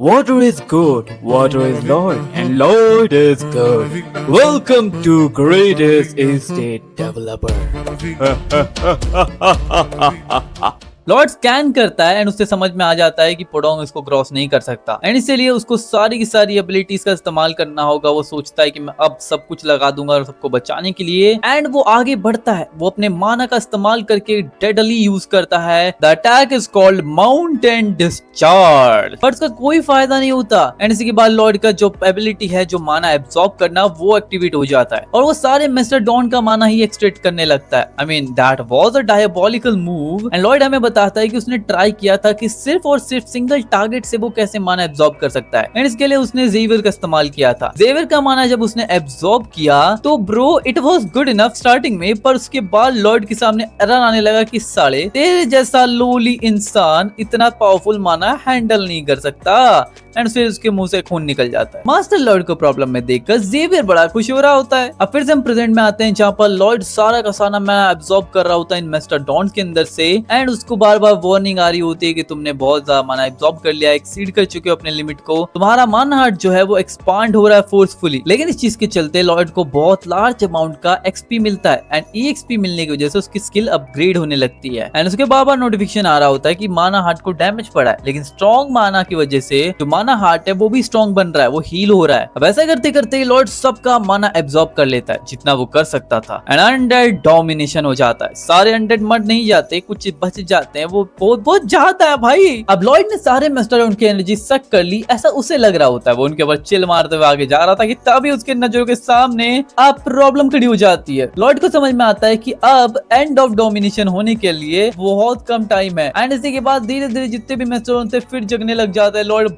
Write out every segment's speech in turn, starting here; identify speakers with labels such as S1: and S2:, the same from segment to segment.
S1: Water is good, water is Lord, and Lord is good. Welcome to Greatest Estate Developer.
S2: Lord scan करता है and उससे समझ में आ जाता है कि पोडोंग इसको क्रॉस नहीं कर सकता एंड इसीलिए उसको सारी की सारी एबिलिटीज का इस्तेमाल करना होगा। वो सोचता है कि मैं अब सब कुछ लगा दूंगा और सबको बचाने के लिए एंड वो आगे बढ़ता है। वो अपने माना का इस्तेमाल करके डेडली यूज करता है। The attack is called mountain discharge, पर उसका कोई फायदा नहीं होता एंड इसी के बाद लॉर्ड का जो एबिलिटी है जो माना एब्सॉर्ब करना वो एक्टिवेट हो जाता है और वो सारे मिस्टर डॉन का माना ही एक्सट्रैक्ट करने लगता है। I mean that was a diabolical move and lord हमें बताता है कि उसने ट्राई किया था कि सिर्फ और सिर्फ सिंगल टारगेट से वो कैसे माना एब्सॉर्ब कर सकता है एंड इसके लिए उसने ज़ेवियर का इस्तेमाल किया था। ज़ेवियर का माना जब उसने एब्सॉर्ब किया तो bro it was good enough starting में, पर उसके बाद लॉर्ड के सामने एरर आने लगा कि साले तेरे जैसा लोली इंसान इतना पावरफुल माना हैंडल नहीं कर सकता एंड फिर उसके मुंह से खून निकल जाता है। मास्टर लॉर्ड को प्रॉब्लम में देखकर ज़ेवियर बड़ा खुश हो रहा होता है। अब फिर से हम प्रेजेंट में आते हैं जहाँ पर लॉर्ड सारा का सारा माना एब्सॉर्ब कर रहा होता है इन मिस्टर डॉन के अंदर से एंड उसको बार बार वार्निंग आ रही होती है कि तुमने बहुत ज्यादा माना एब्सॉर्ब कर लिया, एक्सीड कर चुके हो अपने लिमिट को, तुम्हारा माना हार्ट जो है वो एक्सपांड हो रहा है फोर्सफुली। लेकिन इस चीज के चलते लॉर्ड को बहुत लार्ज अमाउंट का एक्सपी मिलता है एंड EXP मिलने की वजह से उसकी स्किल अपग्रेड होने लगती है एंड उसके बार बार नोटिफिकेशन आ रहा होता है कि माना हार्ट को डैमेज पड़ा है, लेकिन स्ट्रॉन्ग माना की वजह से जो माना हार्ट है वो भी स्ट्रॉन्ग बन रहा है, वो हील हो रहा है। अब ऐसा करते करते लॉर्ड सबका माना एब्सॉर्ब कर लेता है जितना वो कर सकता था एंड अनडेड डोमिनेशन हो जाता है। सारे अनडेड मर नहीं जाते, कुछ बच जाते हैं, वो बहुत जाता है भाई। अब लॉर्ड ने सारे मिस्टर उनकी एनर्जी सक कर ली ऐसा उसे लग रहा होता है। वो उनके ऊपर चिल मारते हुए आगे जा रहा था कि तभी उसके नजरों के सामने अब प्रॉब्लम खड़ी हो जाती है। लॉर्ड को समझ में आता है कि अब एंड ऑफ डोमिनेशन होने के लिए बहुत कम टाइम है एंड इसी के बाद धीरे धीरे जितने भी मिस्टर होते फिर जगने लग जाता है। लॉर्ड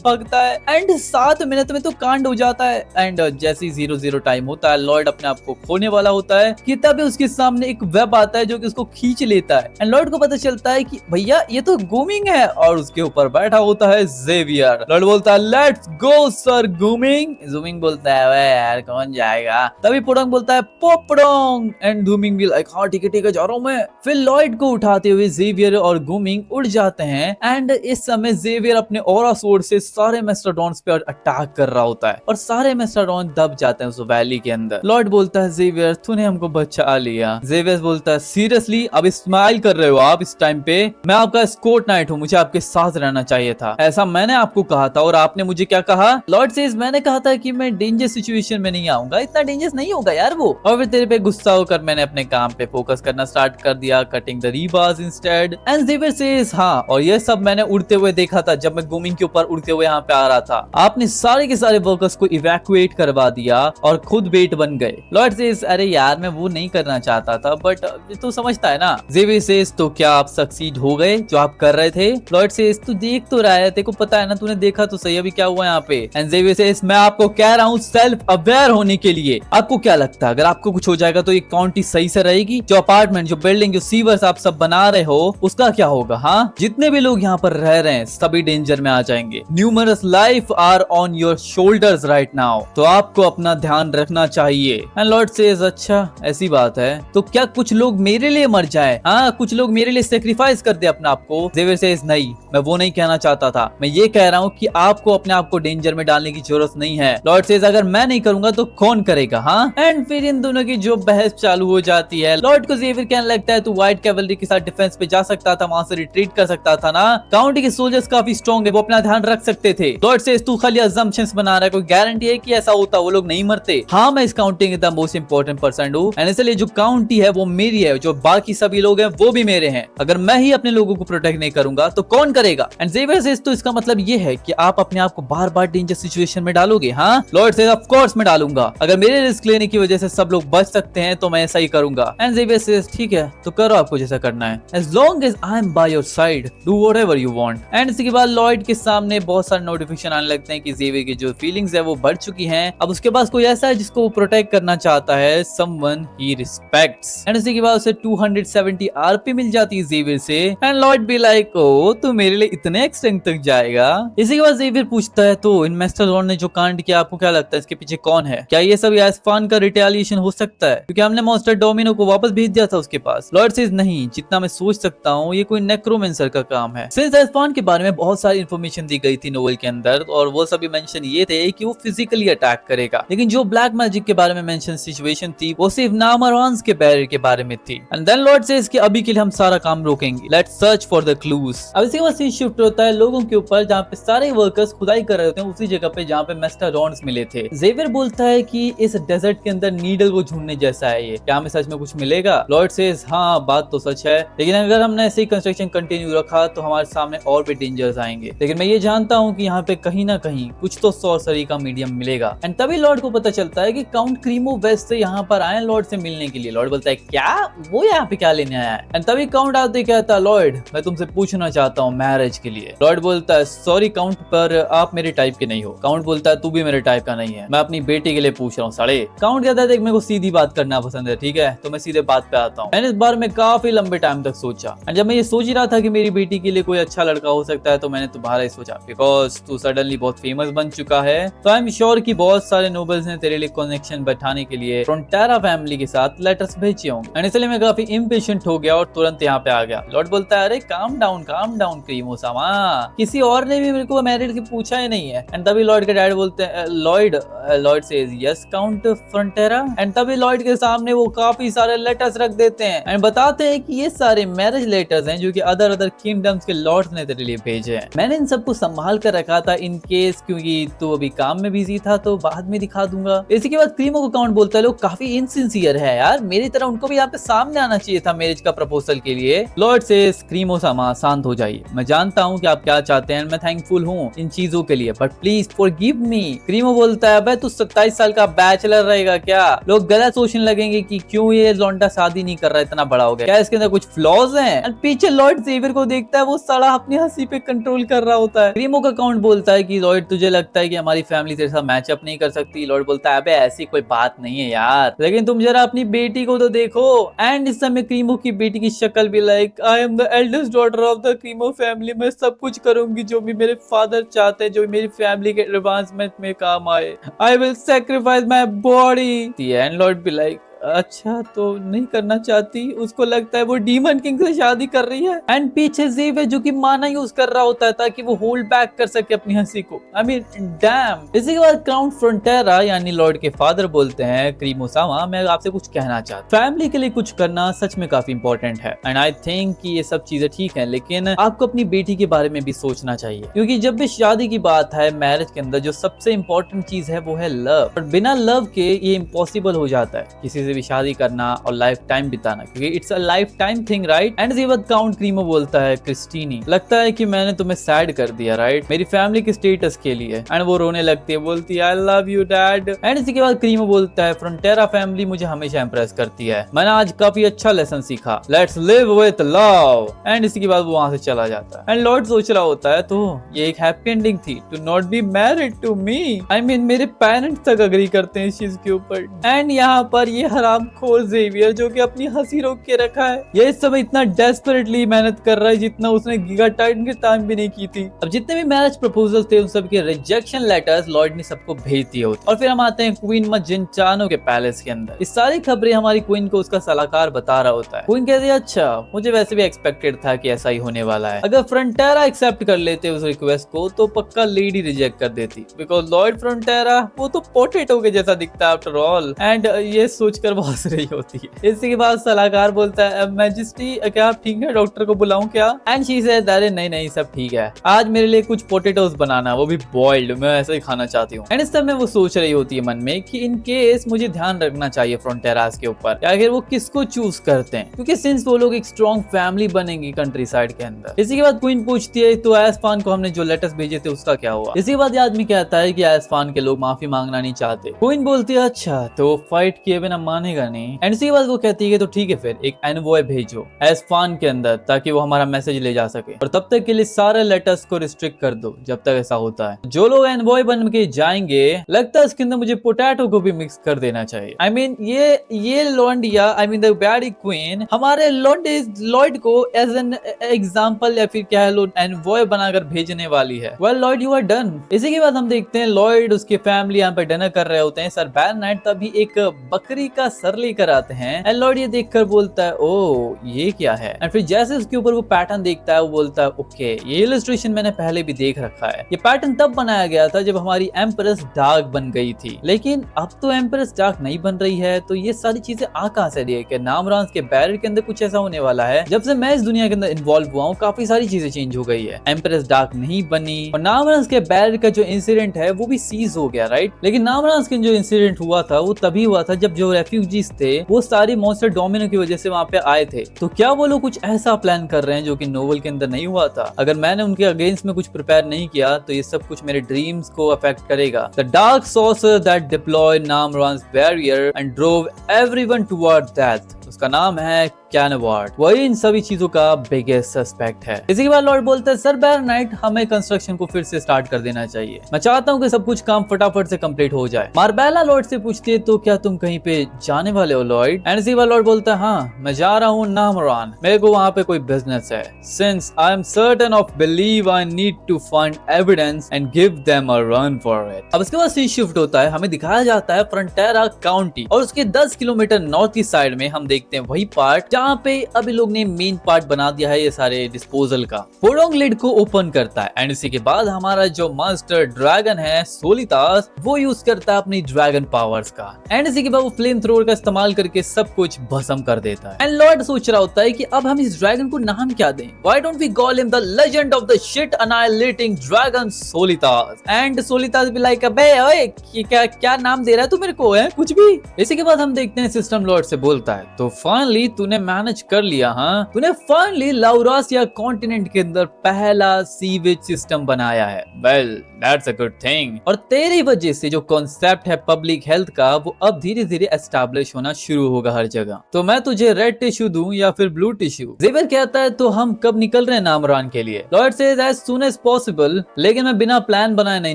S2: भगता है एंड 7 मिनट में तो कांड हो जाता है एंड जैसे ही 0-0 टाइम होता है लॉर्ड अपने आप को खोने वाला होता है कि तभी उसके सामने एक वेब आता है जो कि उसको खींच लेता है एंड लॉर्ड को पता चलता है कि भैया ये तो गूमिंग है और उसके ऊपर बैठा होता है ज़ेवियर। लॉर्ड बोलता है लेट्स गो सर गूमिंग। ज़ूमिंग बोलता है वे यार कौन जाएगा, तभी पोडोंग बोलता है पोपडोंग एंड गूमिंग भी लाइक हाँ ठीक है जा रहा हूं मैं। फिर लॉर्ड को उठाते हुए ज़ेवियर और गूमिंग उड़ जाते हैं एंड इस समय ज़ेवियर अपने ऑरा सोर्ड से सारे मेस्टरडॉन्स पे अटैक कर रहा होता है और सारे मेस्टरडॉन दब जाते हैं उस वैली के अंदर। लॉर्ड बोलता है ज़ेवियर तूने हमको बचा लिया। ज़ेवियर बोलता है सीरियसली अब स्माइल कर रहे हो आप इस टाइम पे, मैं आपका एस्कॉर्ट नाइट हूँ, मुझे आपके साथ रहना चाहिए था, ऐसा मैंने आपको कहा था और आपने मुझे क्या कहा। लॉर्ड सेज मैंने कहा था कि मैं डेंजर सिचुएशन में नहीं आऊंगा, इतना डेंजर नहीं होगा यार वो। और फिर तेरे पे गुस्सा होकर मैंने अपने काम पे फोकस करना स्टार्ट कर दिया, cutting the rebars instead and Xavier says हाँ और ये सब मैंने उड़ते हुए देखा था जब मैं गूमिंग के ऊपर उड़ते हुए यहाँ पे आ रहा था। आपने सारे के सारे वर्कर्स को इवैक्यूएट करवा दिया और खुद बेट बन गए। लॉर्ड सेज अरे यार मैं वो नहीं करना चाहता था बट तू समझता है ना। ज़ेवियर सेज तो क्या आप सक्सीड हो गए जो आप कर रहे थे। लॉर्ड सेज तू देख तो रहा है, तेरे को पता है ना, तूने देखा तो सही अभी क्या हुआ यहाँ पे। एंड ज़ेवियर सेज मैं आपको कह रहा हूँ सेल्फ अवेयर होने के लिए। आपको क्या लगता है अगर आपको कुछ हो जाएगा तो ये काउंटी सही से रहेगी? जो अपार्टमेंट जो बिल्डिंग जो सीवर्स आप सब बना रहे हो उसका क्या होगा? हाँ जितने भी लोग यहाँ पर रह रहे हैं सभी डेंजर में आ जाएंगे। Numerous life are on your shoulders right now, तो आपको अपना ध्यान रखना चाहिए। एंड लॉर्ड सेज अच्छा ऐसी बात है तो क्या कुछ लोग मेरे लिए मर जाए, हाँ कुछ लोग मेरे लिए सेक्रीफाइस कर दे अपने आप को। ज़ेवियर सेज नहीं मैं वो नहीं कहना चाहता था, मैं ये कह रहा हूँ कि आपको अपने आप को डेंजर में डालने की जरूरत नहीं है। लॉर्ड सेज अगर मैं नहीं करूंगा तो कौन करेगा? हाँ एंड फिर इन दोनों की जो बहस चालू हो जाती है। लॉर्ड को ज़ेवियर कहने लगता है तू व्हाइट कैवलरी के साथ डिफेंस पे जा सकता था, वहां से रिट्रीट कर सकता था ना, काउंटी के सोल्जर्स काफी स्ट्रॉन्ग है वो अपना ध्यान रख सकते थे। लॉर्ड सेज तू खाली अजम्पशंस बना रहा है, कोई गारंटी है कि ऐसा होता, वो लोग नहीं मरते। हाँ मैं इस काउंटी के द मोस्ट इंपोर्टेंट पर्सन हूँ एंड इसलिए जो काउंटी है वो मेरी है, जो बाकी सभी लोग हैं वो भी मेरे हैं। अगर मैं ही अपने लोगों को प्रोटेक्ट नहीं करूंगा तो कौन करेगा? एंड ज़ेवियर सेज तो इसका मतलब ये है कि आप अपने आप को बार बार डेंजर सिचुएशन में डालोगे? हाँ लॉर्ड सेज ऑफ कोर्स मैं डालूंगा, अगर मेरे रिस्क लेने की वजह से सब लोग बच सकते हैं तो मैं ऐसा ही करूंगा। एंड ज़ेवियर सेज ठीक है तो करो आपको जैसा करना है, as long as I am by your side do whatever you want. And इसके बाद लॉर्ड के सामने बहुत सारे नोटिफिकेशन आने लगते हैं कि ज़ेवियर की जो फीलिंग्स है वो बढ़ चुकी हैं। अब उसके पास कोई ऐसा है जिसको वो प्रोटेक्ट करना चाहता है, समवन ही रिस्पेक्ट्स। एंड इसी के बाद उसे 270 RP माफी मिल जाती है जेवियर से and lord be like oh तू मेरे लिए इतने एक्सटेंट तक जाएगा। इसी के बाद जेवियर पूछता है तो इन मास्टर लॉर्ड ने जो कांड किया आपको क्या लगता है इसके पीछे कौन है? क्या ये सब एस्फान का रिटेलिएशन हो सकता है क्योंकि हमने मॉन्स्टर डोमिनो को वापस भेज दिया था उसके पास? लॉर्ड सेज नहीं, जितना मैं सोच सकता हूँ ये कोई नेक्रोमेंसर का काम है। सिंस एस्फान के बारे में बहुत सारी इन्फॉर्मेशन दी गई थी नोवेल के अंदर और वो सभी मेंशन ये थे कि वो फिजिकली अटैक करेगा, लेकिन जो ब्लैक मैजिक के बारे में मेंशन सिचुएशन थी वो सिर्फ नामरवांस के बैरियर के बारे में थी। एंड देन लॉर्ड सेज कि अभी के लिए हम सारा काम रोकेंगे, let's search for the clues. अब इसी के बाद सीन शिफ्ट होता है लोगों के ऊपर जहाँ पे सारे वर्कर्स खुदाई कर रहे होते हैं उसी जगह पे जहाँ पे मास्टर रॉन्स मिले थे। जेवियर बोलता है कि इस डेजर्ट के अंदर नीडल को ढूंढने जैसा है ये, क्या हमें सच में कुछ मिलेगा? लॉर्ड सेज हाँ बात तो सच है, लेकिन अगर हमने ऐसे ही कंस्ट्रक्शन कंटिन्यू रखा तो हमारे सामने और भी डेंजर्स आएंगे, लेकिन मैं ये जानता हूँ कि यहाँ पे कहीं ना कहीं कुछ तो सॉर्सरी का मीडियम मिलेगा। एंड तभी लॉर्ड को पता चलता है कि काउंट क्रीमो वेस्ट से यहाँ पर आए लॉर्ड से मिलने के लिए। लॉर्ड बोलता है क्या वो यहाँ पे क्या लेने आया है? एंड तभी काउंट आते कहता है लॉर्ड मैं तुमसे पूछना चाहता हूँ मैरिज के लिए। लॉर्ड बोलता है सॉरी काउंट पर आप मेरे टाइप के नहीं हो। काउंट बोलता है तू भी मेरे टाइप का नहीं है, मैं अपनी बेटी के लिए पूछ रहा हूँ साले। काउंट कहता है देख मेरे को सीधी बात करना पसंद है, ठीक है तो मैं सीधे बात पे आता हूँ। मैंने इस बारे में काफी लंबे टाइम तक सोचा एंड जब मैं ये सोच ही रहा था कि मेरी बेटी के लिए कोई अच्छा लड़का हो सकता है तो मैंने तुम्हारा ही सोचा, बिकॉज तू सडनली बहुत फेमस बन चुका है तो आई एम श्योर कि बहुत सारे नोबल्स ने तेरे लिए कनेक्शन बैठाने के लिए फ्रंटेरा फैमिली के साथ लेटर्स भेजे होंगे एंड इसलिए मैं काफी इम्पेशेंट हो गया और तुरंत यहाँ पे आ गया। लॉर्ड बोलता है अरे काम डाउन क्रीमो सामा, किसी और ने भी मेरे को मैरिड की पूछा ही नहीं है। एंड तभी लॉर्ड के डैड बोलते हैं lord says yes count Frontera. And तभी लॉर्ड के सामने वो काफी सारे लेटर्स रख देते हैं एंड बताते हैं कि ये सारे मैरिज लेटर्स हैं जो कि अदर किंगडम्स के लॉर्ड्स ने तेरे लिए भेजे हैं। मैंने इन सबको संभाल कर रखा था इन केस क्योंकि तू अभी काम में बिजी था तो बाद में दिखा दूंगा। इसी के बाद क्रीमो को काउंट बोलता है लोग काफी इनसिंसियर है यार, मेरी तरह उनको भी यहाँ पे सामने आना चाहिए था मैरिज का प्रपोजल के लिए। लॉर्ड से क्रीमो सामा शांत हो जाइए, मैं जानता हूँ कि आप क्या चाहते हैं, मैं थैंकफुल हूँ इन चीजों के लिए बट प्लीज फॉरगिव मी। क्रीमो बोलता है तू 27 साल का बैचलर रहेगा क्या? लोग गलत सोचने लगेंगे कि क्यों ये लौंडा शादी नहीं कर रहा, इतना बड़ा हो गया, क्या इसके अंदर कुछ फ्लॉज हैं? एंड पीछे लॉर्ड जेवियर को देखता है वो साला अपनी हंसी पे कंट्रोल कर रहा होता है। क्रीमो का काउंट बोलता है कि लॉर्ड तुझे लगता है कि हमारी फैमिली तेरे साथ मैचअप नहीं कर सकती? लॉर्ड बोलता है अबे ऐसी कोई बात नहीं है यार, लेकिन तुम जरा अपनी बेटी को तो देखो। एंड इस समय क्रीमो की बेटी की शक्ल भी like I am the eldest daughter of the Cremo family, मैं सब कुछ करूंगी जो भी मेरे फादर चाहते हैं, जो मेरी फैमिली के एडवांसमेंट में काम आए, I will sacrifice my body. And lord be like अच्छा तो नहीं करना चाहती, उसको लगता है वो डीमन किंग से शादी कर रही है। एंड पीछे जेवियर जो कि माना यूज कर रहा होता है ताकि वो होल्ड बैक कर सके अपनी हंसी को। आई मीन डैम। इसी के बाद क्राउन फ्रंटेरा यानी लॉर्ड के फादर बोलते हैं क्रीमो सामा मैं आपसे कुछ कहना चाहता हूँ, फैमिली के लिए कुछ करना सच में काफी इंपॉर्टेंट है एंड आई थिंक कि ये सब चीजें ठीक है, लेकिन आपको अपनी बेटी के बारे में भी सोचना चाहिए क्योंकि जब भी शादी की बात है मैरिज के अंदर जो सबसे इंपॉर्टेंट चीज है वो है लव, और बिना लव के ये इम्पॉसिबल हो जाता है किसी भी शादी करना और लाइफ टाइम बिताना क्योंकि it's a life time thing right. And इसी बात काउंट क्रीमो बोलता है क्रिस्टीनी लगता है कि मैंने तुम्हें सैड कर दिया राइट मेरी फैमिली के स्टेटस के लिए। एंड वो रोने लगती है, बोलती है I love you dad. And इसी के बाद क्रीमो बोलता है फ्रंटेरा फैमिली मुझे हमेशा इंप्रेस करती है, मैंने आज काफी अच्छा लेसन सीखा, let's live with love. And इसी के बाद वो वहां से चला जाता है। एंड लॉर्ड सोच रहा होता है तो ये एक हैप्पी एंडिंग थी to not be married to me, I mean मेरे पेरेंट्स तक अग्री करते हैं इस चीज के ऊपर। एंड यहाँ पर ये हराम खोर जेवियर जो कि अपनी हंसी रोक के रखा है ये इस समय इतना डेस्परेटली मेहनत कर रहा है जितना उसने गीगा टाइटन के टाइम भी नहीं की थी। अब जितने भी मैरिज प्रपोजल थे उन सब के रिजेक्शन लेटर्स लॉर्ड ने सबको भेज दिए होते। और फिर हम आते हैं क्वीन मजिंचानो के पैलेस के अंदर। इस सारी खबरें हमारी क्वीन को उसका सलाहकार बता रहा होता है। क्वीन कहती है अच्छा मुझे वैसे भी एक्सपेक्टेड था कि ऐसा ही होने वाला है, अगर फ्रंटेरा एक्सेप्ट कर लेते उस रिक्वेस्ट को तो पक्का लेडी रिजेक्ट कर देती बिकॉज लॉर्ड फ्रंटेरा वो तो पोटेटो के जैसा दिखता है आफ्टर ऑल। एंड ये सोचकर बहुत हंस रही होती है। इसी के बाद सलाहकार बोलता है मैजेस्टी क्या आप ठीक है, डॉक्टर को बुलाऊं क्या? एंड शी सेड अरे नहीं सब ठीक है, आज मेरे लिए कुछ पोटेटोज बनाना वो भी बॉइल्ड, मैं ऐसा ही खाना चाहती हूँ। एंड इस समय वो सोच रही होती है मन में कि इन केस मुझे ध्यान रखना चाहिए फ्रंटेरास के ऊपर आखिर वो किसको चूज करते हैं क्योंकि सिंस वो लोग एक स्ट्रॉन्ग फैमिली बनेंगी कंट्री साइड के अंदर। इसी के बाद क्वीन पूछती है तो एस्फान को हमने जो लेटर्स भेजे थे उसका क्या हुआ? इसी के बाद आदमी कहता है कि एस्फान के लोग माफी मांगना नहीं चाहते। क्वीन बोलती है अच्छा तो फाइट किए बिना मान मानेगा नहीं। एंड इसी के बाद वो कहती है तो ठीक है फिर एक एनवॉय भेजो एस्फान के अंदर ताकि वो हमारा मैसेज ले जा सके, और तब तक के लिए सारे लेटर्स को रिस्ट्रिक्ट कर दो जब तक ऐसा होता है। जो लोग एनवॉय बन के जाएंगे लगता है इसके अंदर मुझे पोटैटो को भी मिक्स कर देना चाहिए। आई मीन ये लॉन्डिया I mean the baddie queen हमारे लॉयड को एज एन एग्जाम्पल या फिर क्या है एनवॉय बनाकर भेजने वाली है। Well Lloyd you are done. इसी के बाद हम देखते हैं लॉयड उसके फैमिली यहाँ पे डिनर कर रहे होते हैं। सर बैरनाइट तभी एक बकरी का सर लेकर आते हैं एंड लॉयड ये देखकर बोलता है ओ ये क्या है। एंड फिर जैसे उसके ऊपर वो पैटर्न देखता है वो बोलता है ओके ये इलस्ट्रेशन मैंने पहले भी देख रखा है। ये पैटर्न तब बनाया गया था जब हमारी एम्प्रेस डार्क बन गई थी, लेकिन अब तो एम्प्रेस डार्क नहीं बन रही है। तो ये सारी चीजें आ कहां से रही है कि नामरांस के बैरर के अंदर कुछ ऐसा होने वाला है। जब से मैं इस दुनिया के अंदर इन्वॉल्व हुआ हूँ काफी सारी चीजें चेंज हो गई है। एम्प्रेस डार्क नहीं बनी और नामरांस के बैरर का जो इंसिडेंट है वो भी सीज हो गया राइट। लेकिन नामरांस के जो इंसिडेंट हुआ था वो तभी हुआ था जब जो रेफ्यूजीज थे वो सारी मॉन्स्टर डोमिनो की वजह से वहां पे आए थे। तो क्या वो लोग कुछ ऐसा प्लान कर रहे हैं जो कि नोवेल के अंदर नहीं हुआ था? अगर मैंने उनके अगेंस्ट में कुछ प्रिपेयर नहीं किया तो ये सब कुछ मेरे ड्रीम्स को अफेक्ट करेगा। The dark sorcerer that deployed Namrans barrier and drove everyone toward death, उसका नाम है कैनवार्ड, वही इन सभी चीजों का बिगेस्ट सस्पेक्ट है। इसी के बाद लॉर्ड बोलता है सर बैरनाइट हमें कंस्ट्रक्शन को फिर से स्टार्ट कर देना चाहिए। मैं चाहता हूँ कि सब कुछ काम फटाफट से कंप्लीट हो जाए। मार्बेला लॉर्ड से पूछती है तो क्या तुम कहीं पे जाने वाले हो लॉर्ड? एंड इसी के बाद लॉर्ड बोलता है हाँ मैं जा रहा हूँ नामरान, मेरे को वहाँ पे कोई बिजनेस है। Since I am certain of believe I need to find evidence and give them a run for it. अब इसके बाद सीन शिफ्ट होता है, हमें दिखाया जाता है फ्रंटेरा काउंटी और उसके 10 किलोमीटर नॉर्थ ईस्ट साइड में हम देखते हैं वही पार्ट जहाँ पे अभी लोग ने मेन पार्ट बना दिया है ये सारे डिस्पोजल का। पोडोंग लिड को ओपन करता है एंड इसी के बाद हमारा जो मास्टर ड्रैगन है सोलितास वो यूज करता है अपनी ड्रैगन पावर्स का एंड इसी के बाद वो फ्लेम थ्रोअर का इस्तेमाल करके सब कुछ भस्म कर देता है। एंड लॉर्ड सोच रहा होता है कि अब हम इस ड्रैगन को नाम क्या दें? Why don't we call him the legend of the shit annihilating dragon Solitas? And Solitas भी लाइक अबे ओए क्या नाम दे रहा है तू मेरे को है कुछ भी। इसी के बाद हम देखते हैं सिस्टम लॉर्ड से बोलता है तो फाइनली तूने मैनेज कर लिया, हाँ तूने फाइनली लाउरासिया कॉन्टिनेंट के अंदर पहला सीवेज सिस्टम बनाया है। Well that's a good thing. और तेरी वजह से जो कॉन्सेप्ट है पब्लिक हेल्थ का वो अब धीरे धीरे एस्टैब्लिश होना शुरू होगा हर जगह। तो मैं तुझे रेड टिश्यू दूं या फिर ब्लू टिश्यू? ज़ेवियर कहता है तो हम कब निकल रहे हैं नामरान के लिए? Lord says as soon as possible, लेकिन मैं बिना प्लान बनाए नहीं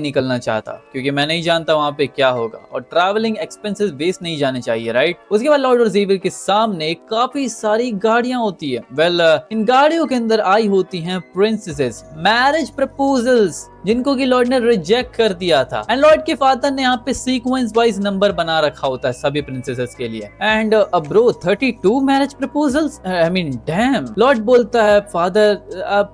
S2: निकलना चाहता क्योंकि मैं नहीं जानता वहाँ पे क्या होगा और ट्रैवलिंग एक्सपेंसेस वेस्ट नहीं जाने चाहिए राइट। उसके बाद लॉर्ड और ज़ेवियर के सामने काफी सारी गाड़ियां होती है। वेल इन गाड़ियों के अंदर आई होती हैं प्रिंसेसेस, मैरिज प्रपोजल्स जिनको कि लॉर्ड ने रिजेक्ट कर दिया था। एंड लॉर्ड के फादर ने यहाँ पे सीक्वेंस वाइज नंबर बना रखा होता है सभी प्रिंसेसेस के लिए। And bro 32 marriage proposals, I mean dam. Lord बोलता है फादर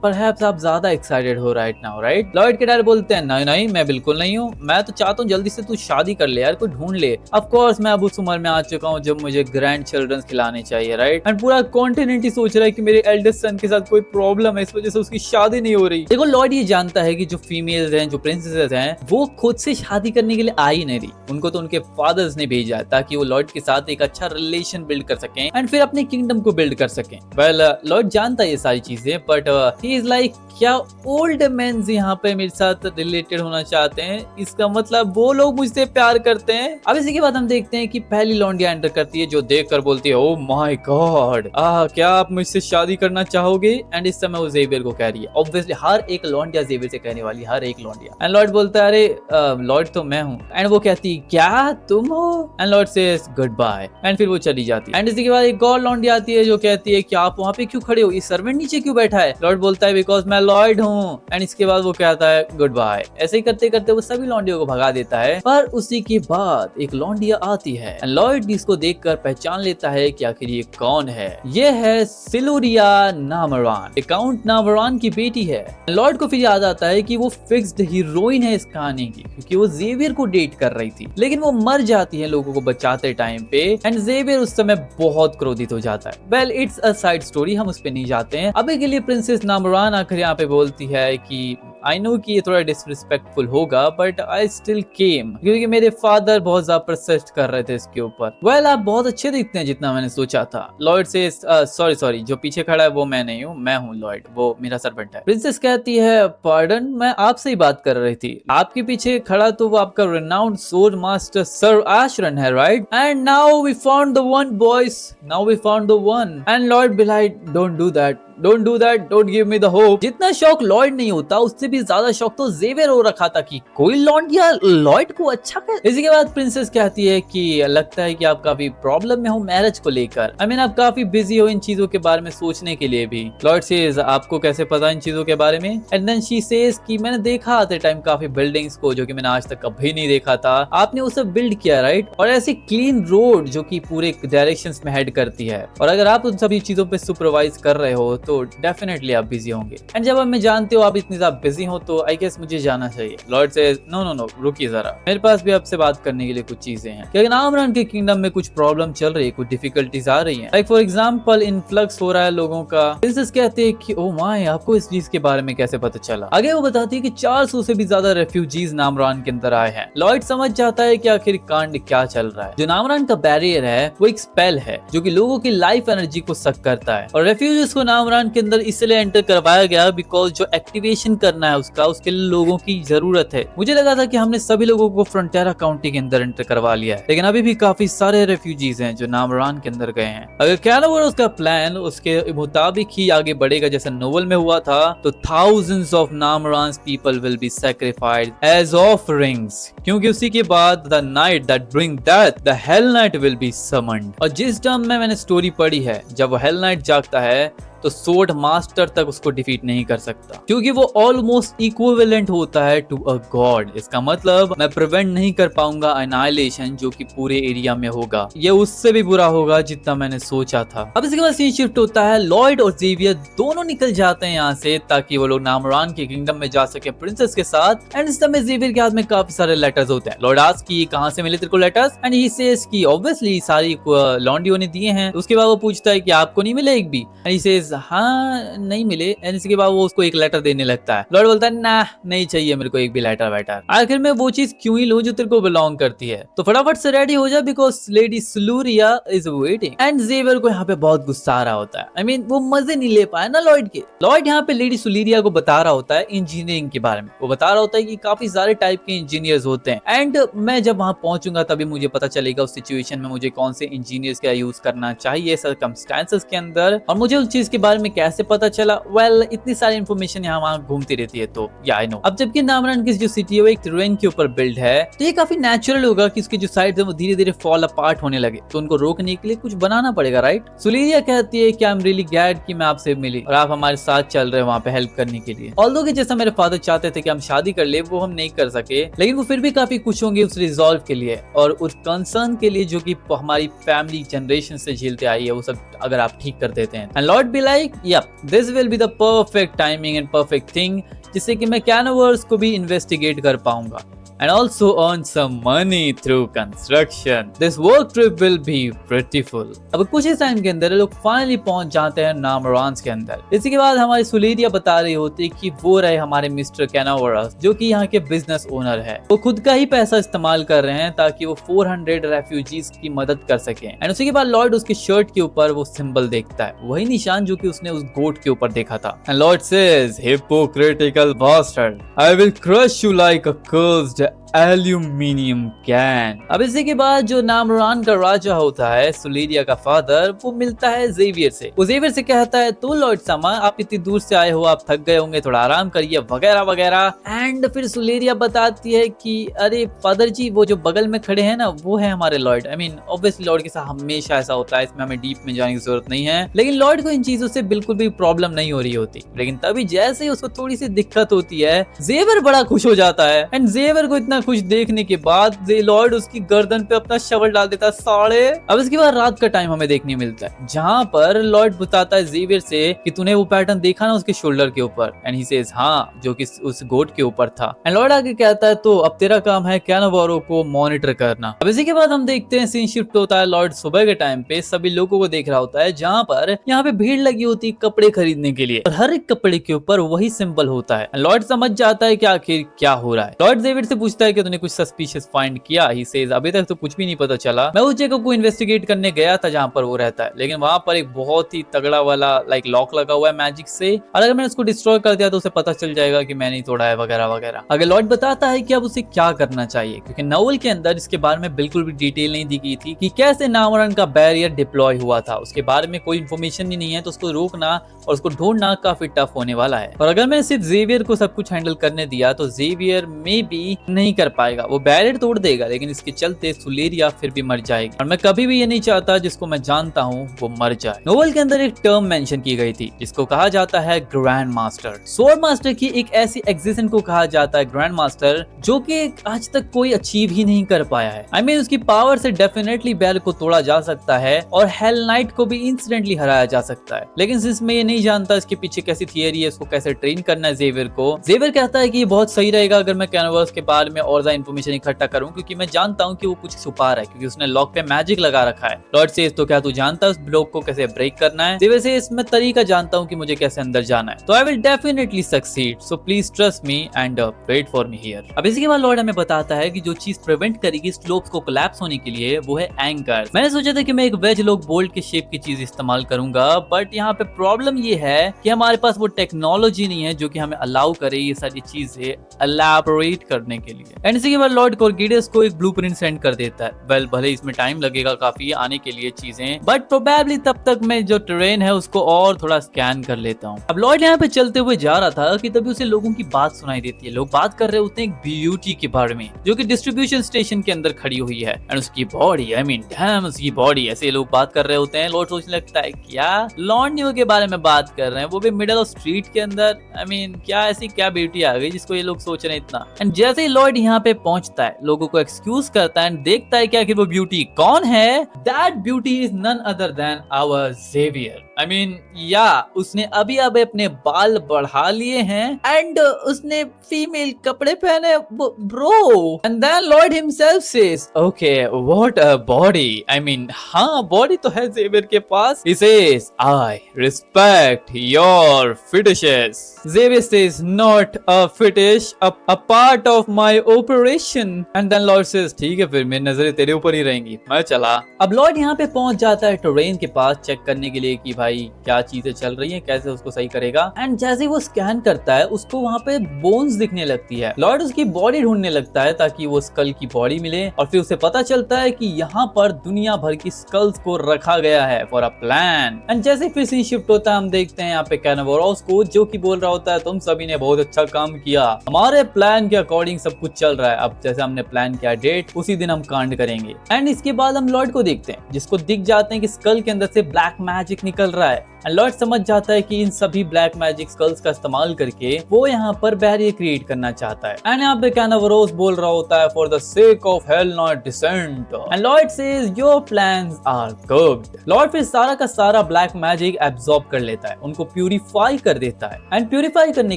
S2: परहैप्स आप ज्यादा एक्साइटेड हो राइट नाउ राइट। लॉर्ड के डैड बोलते हैं नहीं नहीं मैं बिल्कुल नहीं हूँ, मैं तो चाहता हूँ जल्दी से तू शादी कर ले यार, कोई ढूंढ ले। ऑफ कोर्स मैं अब उस उम्र में आ चुका हूँ जब मुझे ग्रैंड चिल्ड्रन खिलाने चाहिए राइट। एंड पूरा कॉन्टिनेंट ही सोच रहा है कि मेरे एल्डेस्ट सन के साथ कोई प्रॉब्लम है इस वजह से उसकी शादी नहीं हो रही। देखो लॉर्ड ये जानता है कि जो फीमेल्स हैं जो प्रिंसेसेस हैं वो खुद से शादी करने के लिए आ ही नहीं रही, उनको तो उनके फादर्स ने भेजा है ताकि वो लॉर्ड के साथ एक अच्छा रिलेशन बिल्ड कर सकें एंड फिर अपने किंगडम को बिल्ड कर सकें। वेल लॉर्ड जानता है ये सारी चीजें बट ही इज लाइक क्या ओल्ड मेंस यहाँ पे मेरे साथ रिलेटेड होना चाहते हैं, इसका मतलब वो लोग मुझसे प्यार करते हैं। अब इसी के बाद हम देखते हैं कि पहली लॉन्डिया एंटर करती है जो देखकर बोलती है ओह माय गॉड क्या आप मुझसे शादी करना चाहोगे? एंड इस समय वो ज़ेवियर को कह रही है। ऑब्वियसली हर एक लॉन्डिया ज़ेवियर से कहने वाली, हर एक लॉन्डिया। एंड लॉर्ड बोलता है अरे लॉर्ड तो मैं हूँ। एंड वो कहती क्या तुम हो? And lord says goodbye and फिर वो चली जाती है। एंड इसी के बाद एक और लॉन्डिया आती है जो कहती है कि आप वहाँ पे क्यों खड़े हो, ये सर्वेंट नीचे क्यों बैठा है? लॉर्ड बोलता है बिकॉज मैं लॉर्ड हूँ। एंड इसके बाद वो कहता है गुड बाय। ऐसे ही करते करते वो सभी लॉन्डियों को भगा देता है। पर उसी के बाद एक लॉन्डिया आती है। लॉर्ड इसको देखकर पहचान लेता है कि आखिर ये कौन है। ये है सिलुरिया नामरान, काउंट नामरान की बेटी है। लॉर्ड को फिर याद आता है कि वो फिक्स्ड हीरोइन है इस कहानी की क्योंकि वो ज़ेवियर को डेट कर रही थी, लेकिन वो मर जाती है लोगों को बचाते टाइम पे। एंड ज़ेवियर उस समय बहुत क्रोधित हो जाता है। Well it's a side story, हम उस पे नहीं जाते हैं। अभी के लिए प्रिंसेस नामरान आखिर यहाँ पे बोलती है कि आई नो कि ये थोड़ा डिसरिस्पेक्टफुल होगा बट आई स्टिल केम क्योंकि मेरे फादर बहुत ज्यादा परसिस्ट कर रहे थे इसके ऊपर। वेल आप बहुत अच्छे दिखते हैं जितना मैंने सोचा था। लॉयड से सॉरी जो पीछे खड़ा है वो मैं नहीं हूँ, मैं हूँ लॉयड, वो मेरा सर्वेंट है। प्रिंसेस कहती है पार्डन, मैं आपसे ही बात कर रही थी। आपके पीछे खड़ा तो वो आपका रिनाउंड सोर्ड मास्टर सर एशरन है, right? And now we found the one boys, now we found the one. And Lloyd be like, don't do that, don't do that, don't give me the hope. जितना शौक Lloyd नहीं होता उससे भी ज्यादा शौक तो जेवियर हो रखा था कि कोई लॉन्डिया लॉयड को अच्छा कर। इसी के बाद प्रिंसेस कहती है कि लगता है कि आप काफी प्रॉब्लम में हो मैरिज को लेकर। आई मीन आप काफी बिजी हो इन चीजों के बारे में सोचने के लिए भी। लॉयड सेज आपको कैसे पता इन चीजों के बारे में? एंड देन शी सेज कि मैंने देखा आते टाइम काफी बिल्डिंग्स को जो कि मैंने आज तक कभी नहीं देखा था, आपने उसे बिल्ड किया, राइट? और ऐसी क्लीन रोड जो कि पूरे डायरेक्शंस में हेड करती है। और अगर आप उन सभी चीजों पे सुपरवाइज कर रहे हो तो डेफिनेटली आप बिजी होंगे। एंड जब अब मैं जानते हो आप इतनी ज्यादा बिजी हो तो आई गेस मुझे जाना चाहिए। लॉर्ड सेज नो रुकिए जरा, मेरे पास भी आपसे बात करने के लिए कुछ चीजें हैं। क्योंकि नामरान के किंगडम में कुछ प्रॉब्लम चल रही है, कुछ डिफिकल्टीज आ रही हैं। लाइक फॉर एग्जांपल इनफ्लक्स हो रहा है लोगों का। प्रिंसेस कहते हैं कि ओह माय, आपको इस चीज के बारे में कैसे पता चला? आगे वो बताती है कि 400 से भी ज्यादा रेफ्यूजीज नामरान के अंदर आए हैं। लॉर्ड समझ जाता है कि आखिर कांड क्या चल रहा है। जो नामरान का बैरियर है वो एक स्पेल है जो कि लोगों की लाइफ एनर्जी को सक करता है। और रेफ्यूजीज को नामरान के अंदर इसलिए एंटर करवाया गया बिकॉज जो एक्टिवेशन करना है उसके लिए लोगों की जरूरत है। मुझे लगा था कि हमने सभी लोगों को फ्रंटेरा काउंटी के अंदर एंटर करवा लिया है, लेकिन अभी भी काफी सारे रेफ्यूजीज हैं जो नामरान के अंदर गए हैं। अगर कैनावर उसका प्लान उसके मुताबिक ही आगे बढ़ेगा जैसा नोवेल में हुआ था तो thousands of Namrans people will be sacrificed as offerings, क्योंकि उसी के बाद the night that bring death, the hell night will be summoned. और जिस टर्म में मैंने स्टोरी पढ़ी है, जब वो हेल नाइट जागता है तो सोर्ड मास्टर तक उसको डिफीट नहीं कर सकता, क्योंकि वो ऑलमोस्ट इक्विवेलेंट होता है टू अ गॉड। इसका मतलब मैं प्रिवेंट नहीं कर पाऊंगा अनाइलेशन जो कि पूरे एरिया में होगा। ये उससे भी बुरा होगा जितना मैंने सोचा था। अब इसके बाद सीन शिफ्ट होता है, लॉयड और जेवियर दोनों निकल जाते हैं यहाँ से ताकि वो लोग नामरान के किंगडम में जा सके प्रिंसेस के साथ। एंड इस समय जेवियर के हाथ में काफी सारे लेटर्स होते हैं। लॉर्ड आस्क कि कहां से मिले तेरे को लेटर्स? एंड ही सेज कि ऑब्वियसली सारी लॉन्डियो ने दिए हैं। उसके बाद वो पूछता है कि आपको नहीं मिले एक भी? एंड ही सेज हाँ नहीं मिले। एंड इसके बाद वो उसको एक लेटर देने लगता है। लॉर्ड बोलता है ना नहीं चाहिए मेरे को एक भी लेटर वेटर, आखिर में वो चीज क्यों ही लूं जो तेरे को बिलोंग करती है। तो फटाफट से रेडी हो जा because lady Suluria is waiting. And Xavier को यहाँ पे बहुत गुस्सा आ रहा होता है। आई मीन वो मजे नहीं ले पाया ना लॉर्ड के। लॉर्ड यहाँ पे लेडी सुलूरिया को बता रहा होता है इंजीनियरिंग के बारे में। वो बता रहा होता है कि काफी सारे टाइप के इंजीनियर्स होते हैं एंड मैं जब वहां पहुंचूंगा तभी मुझे पता चलेगा उस सिचुएशन में मुझे कौन से इंजीनियर्स का यूज करना चाहिए सर्कमस्टेंसेस के अंदर। और मुझे उस चीज के बारे में कैसे पता चला? वेल इतनी सारी इन्फॉर्मेशन यहाँ वहाँ घूमती रहती है तो या आई नो। अब जबकि नामरान की जो सिटी है वो एक टेरेन के ऊपर बिल्ड है तो ये काफी नेचुरल होगा कि उसके जो साइड है वो धीरे धीरे फॉल अपार्ट होने लगे, तो उनको रोकने के लिए कुछ बनाना पड़ेगा, राइट? सुलीरिया कहती है कि आई एम रियली ग्लैड कि मैं आपसे मिली और आप हमारे साथ चल रहे हैं वहाँ पे हेल्प करने के लिए। ऑल्दो कि जैसा मेरे फादर चाहते थे कि हम शादी कर ले वो हम नहीं कर सके, लेकिन वो फिर भी काफी खुश होंगे उस रिजॉल्व के लिए और उस कंसर्न के लिए जो कि हमारी फैमिली जनरेशन से झेलते आई है वो सब अगर आप ठीक कर देते हैं। And lord be like yup this will be the perfect timing and perfect thing जिससे कि मैं कैनवर्स को भी इन्वेस्टिगेट कर पाऊंगा and also earn some money through construction. This work trip will be beautiful. अब कुछ ही टाइम के अंदर लोग फाइनली पहुंच जाते हैं नामरान्स के अंदर। इसी के बाद हमारी सुलीरिया बता रही होती है कि वो रहे हमारे मिस्टर कैनावरस जो कि यहाँ के बिजनेस ओनर है। वो खुद का ही पैसा इस्तेमाल कर रहे हैं ताकि वो 400 रेफ्यूजीज की मदद कर सके। एंड उसी के बाद लॉर्ड उसके शर्ट के ऊपर वो सिंबल देखता है, वही निशान जो कि उसने उस गोट के ऊपर देखा था। And lord says hypocritical bastard, I will crush you like a cursed aluminium can. अब इसी के बाद जो नामरान का राजा होता है सुलीरिया का फादर वो मिलता है जेवियर से। वो जेवियर से कहता है तो लॉर्ड समा आप इतनी दूर से आए हो, आप थक गए होंगे, थोड़ा आराम करिए वगैरह वगैरह। एंड फिर सुलीरिया बताती है कि अरे फादर जी वो जो बगल में खड़े हैं ना वो है हमारे Lord. I mean obviously Lord के साथ हमेशा ऐसा होता है, इसमें हमें डीप में जाने की जरूरत नहीं है। लेकिन लॉर्ड को इन चीजों से बिल्कुल भी प्रॉब्लम नहीं हो रही होती, लेकिन तभी जैसे ही उसको थोड़ी सी दिक्कत होती है जेवियर बड़ा खुश हो जाता है। एंड जेवियर को इतना कुछ देखने के बाद लॉर्ड उसकी गर्दन पे अपना शवल डाल देता है साले। अब इसके बाद रात का टाइम हमें देखने मिलता है जहाँ पर लॉर्ड बताता है जेवियर से कि तूने वो पैटर्न देखा ना उसके शोल्डर के ऊपर, एंड ही सेज हाँ, जो कि उस गोट के ऊपर था। एंड लॉर्ड आगे कहता है तो अब तेरा काम है कैनावारो को मॉनिटर करना। अब इसी के बाद हम देखते हैं सीन शिफ्ट होता है लॉर्ड सुबह के टाइम पे सभी लोगों को देख रहा होता है जहाँ पर यहाँ पे भीड़ लगी होती है कपड़े खरीदने के लिए और हर एक कपड़े के ऊपर वही सिंबल होता है। लॉर्ड समझ जाता है कि आखिर क्या हो रहा है। लॉर्ड जेवियर से पूछता है कि तूने कुछ सस्पिशियस फाइंड किया? ही सेज अभी तक तो कुछ भी नहीं पता चला, मैं उस जगह को इन्वेस्टिगेट करने गया था जहाँ पर वो रहता है, लेकिन वहां पर एक बहुत ही तगड़ा वाला लॉक लगा हुआ है मैजिक से, और अगर मैंने उसको डिस्ट्रॉय कर दिया तो उसे पता चल जाएगा कि मैंने ही तोड़ा है वगैरह वगैरह। अगर लॉर्ड बताता है कि अब उसे क्या करना चाहिए, क्योंकि नॉवेल के अंदर इसके बारे में बिल्कुल भी डिटेल नहीं दी गई थी कि कैसे नामरन का बैरियर डिप्लॉय हुआ था, उसके बारे में कोई इन्फॉर्मेशन ही नहीं है, तो उसको रोकना और उसको ढूंढना काफी टफ होने वाला है। और अगर मैंने सिर्फ जेवियर को सब कुछ हैंडल करने दिया तो जेवियर में भी नहीं कर पाएगा, वो बैरियर तोड़ देगा, लेकिन इसके चलते सुलेरिया फिर भी मर जाएगी, और मैं कभी भी ये नहीं चाहता जिसको मैं जानता हूँ वो मर जाए। नोवेल के अंदर एक टर्म मेंशन की गई थी जिसको कहा जाता है ग्रैंड मास्टर। स्वॉर्ड मास्टर की एक ऐसी एग्जिस्टेंस को कहा जाता है ग्रैंड मास्टर जो कि आज तक कोई अचीव ही नहीं कर पाया है। आई मीन उसकी पावर से डेफिनेटली बैल को तोड़ा जा सकता है और हेल नाइट को भी इंसिडेंटली हराया जा सकता है, लेकिन सिंस मैं ये नहीं जानता इसके पीछे कैसी थियरी है, इसको कैसे ट्रेन करना है जेवियर को। जेवियर कहता है कि ये बहुत सही रहेगा अगर मैं कैनवास के बारे में और ज्यादा इन्फॉर्मेशन इकट्ठा करूं, क्योंकि मैं जानता हूं कि वो कुछ छुपा रहा है, क्योंकि उसने लॉक पे मैजिक लगा रखा है। लॉर्ड सेज तो क्या तू जानता है उस ब्लॉक को कैसे ब्रेक करना है? जेवियर से इसमें तरीका जानता हूं कि मुझे कैसे अंदर जाना है, तो I will definitely succeed, so please trust me and wait for me here. अब इसके बाद लॉर्ड हमें बताता है कि जो चीज प्रिवेंट करेगी स्लोप्स को कोलैप्स होने के लिए वो है एंकर। मैंने सोचा था कि मैं एक वेज लॉक बोल्ट के शेप की चीज इस्तेमाल करूंगा, बट यहाँ पे प्रॉब्लम ये है कि हमारे पास वो टेक्नोलॉजी नहीं है जो कि हमें अलाउ करे ये सारी चीजें एलैबोरेट करने के लिए। एंड इसी के बाद लॉर्ड कॉर्गिडियस को एक ब्लूप्रिंट सेंड कर देता है। वेल भले इसमें टाइम लगेगा काफी आने के लिए चीजें, बट प्रोबेबली तब तक मैं जो ट्रेन है उसको और थोड़ा स्कैन कर लेता हूँ। अब लॉर्ड यहाँ पे चलते हुए जा रहा था कि तभी उसे लोगों की बात सुनाई देती है। लोग बात कर रहे होते हैं एक ब्यूटी के बारे में जो कि डिस्ट्रीब्यूशन स्टेशन के अंदर खड़ी हुई है, एंड उसकी बॉडी, आई मीन डैम उसकी बॉडी, ऐसे लोग बात कर रहे होते हैं। लॉर्ड सोचने लगता है क्या लॉन्डियो के बारे में बात कर रहे हैं, वो भी मिडिल ऑफ स्ट्रीट के अंदर। आई मीन क्या ऐसी क्या ब्यूटी आ गई जिसको ये लोग सोच रहे हैं इतना। एंड जैसे ही लॉर्ड यहाँ पे पहुंचता है लोगों को एक्सक्यूज करता है एंड देखता है कि आखिर वो ब्यूटी कौन है। That beauty is none other than our Xavier. I mean या उसने अभी अपने बाल बढ़ा लिए हैं एंड उसने फीमेल कपड़े पहने bro. And then lord himself says okay what a body. I mean हाँ बॉडी तो है जेवियर के पास। He says I respect your fetishes. Xavier says not a fetish, a part of my operation. And then Lord says ठीक है फिर मेरी नजरें तेरे ऊपर ही रहेंगी, मैं चला। अब लॉर्ड यहाँ पे पहुंच जाता है टोरेन के पास चेक करने के लिए कि भाई क्या चीजें चल रही हैं, कैसे उसको सही करेगा। एंड जैसे ही वो स्कैन करता है उसको वहाँ पे बोन्स दिखने लगती है। लॉर्ड उसकी बॉडी ढूंढने लगता है ताकि वो स्कल की बॉडी मिले, और फिर उसे पता चलता है कि यहाँ पर दुनिया भर की स्कल्स को रखा गया है फॉर अ प्लान। एंड जैसे फिर सीन शिफ्ट होता है हम देखते हैं यहाँ पे कैनावारोस को जो कि बोल रहा होता है तुम सभी ने बहुत अच्छा काम किया, हमारे प्लान के अकॉर्डिंग सब कुछ चल रहा है, अब जैसे हमने प्लान किया डेट उसी दिन हम कांड करेंगे। एंड इसके बाद हम लॉर्ड को देखते हैं जिसको दिख जाते हैं कि स्कल के अंदर से ब्लैक मैजिक निकल रहा है। एंड लॉर्ड समझ जाता है कि इन सभी ब्लैक मैजिक स्कल्स का इस्तेमाल करके वो यहाँ पर बैरियर क्रिएट करना चाहता है। एंड यहाँ पे कैनावारोस बोल रहा होता है for the sake of hell not decent. And lord says your plans are good. Lord फिर सारा का सारा ब्लैक मैजिक एब्सॉर्ब कर लेता है, उनको प्यूरिफाई कर देता है। एंड प्यूरिफाई करने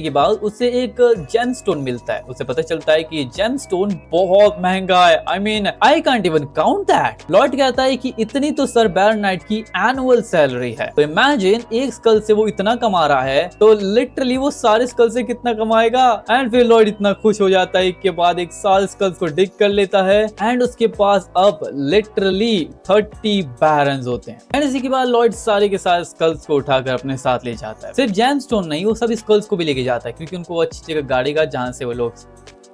S2: के बाद उसे एक जेम स्टोन मिलता है। उसे पता चलता है कि ये जेम स्टोन बहुत महंगा है। I mean I can't even count that. Lord कहता है कि इतनी तो सर बैरन नाइट की एनुअल सैलरी है, तो इमेजिन एक स्कल से वो इतना कमा रहा है तो लिटरली वो सारे स्कल से कितना कमाएगा। एंड फिर लॉर्ड इतना खुश हो जाता है कि बाद एक साल स्कल्स को डिग कर लेता है एंड उसके पास अब लिटरली 30 बैरन्स होते हैं। एंड इसी के बाद लॉर्ड सारे के सारे स्कल्स को उठाकर अपने साथ ले जाता है। सिर्फ जेम स्टोन नहीं, वो सभी स्कल्स को भी लेके जाता है क्योंकि उनको अच्छी जगह गाड़ेगा जहां से वो लोग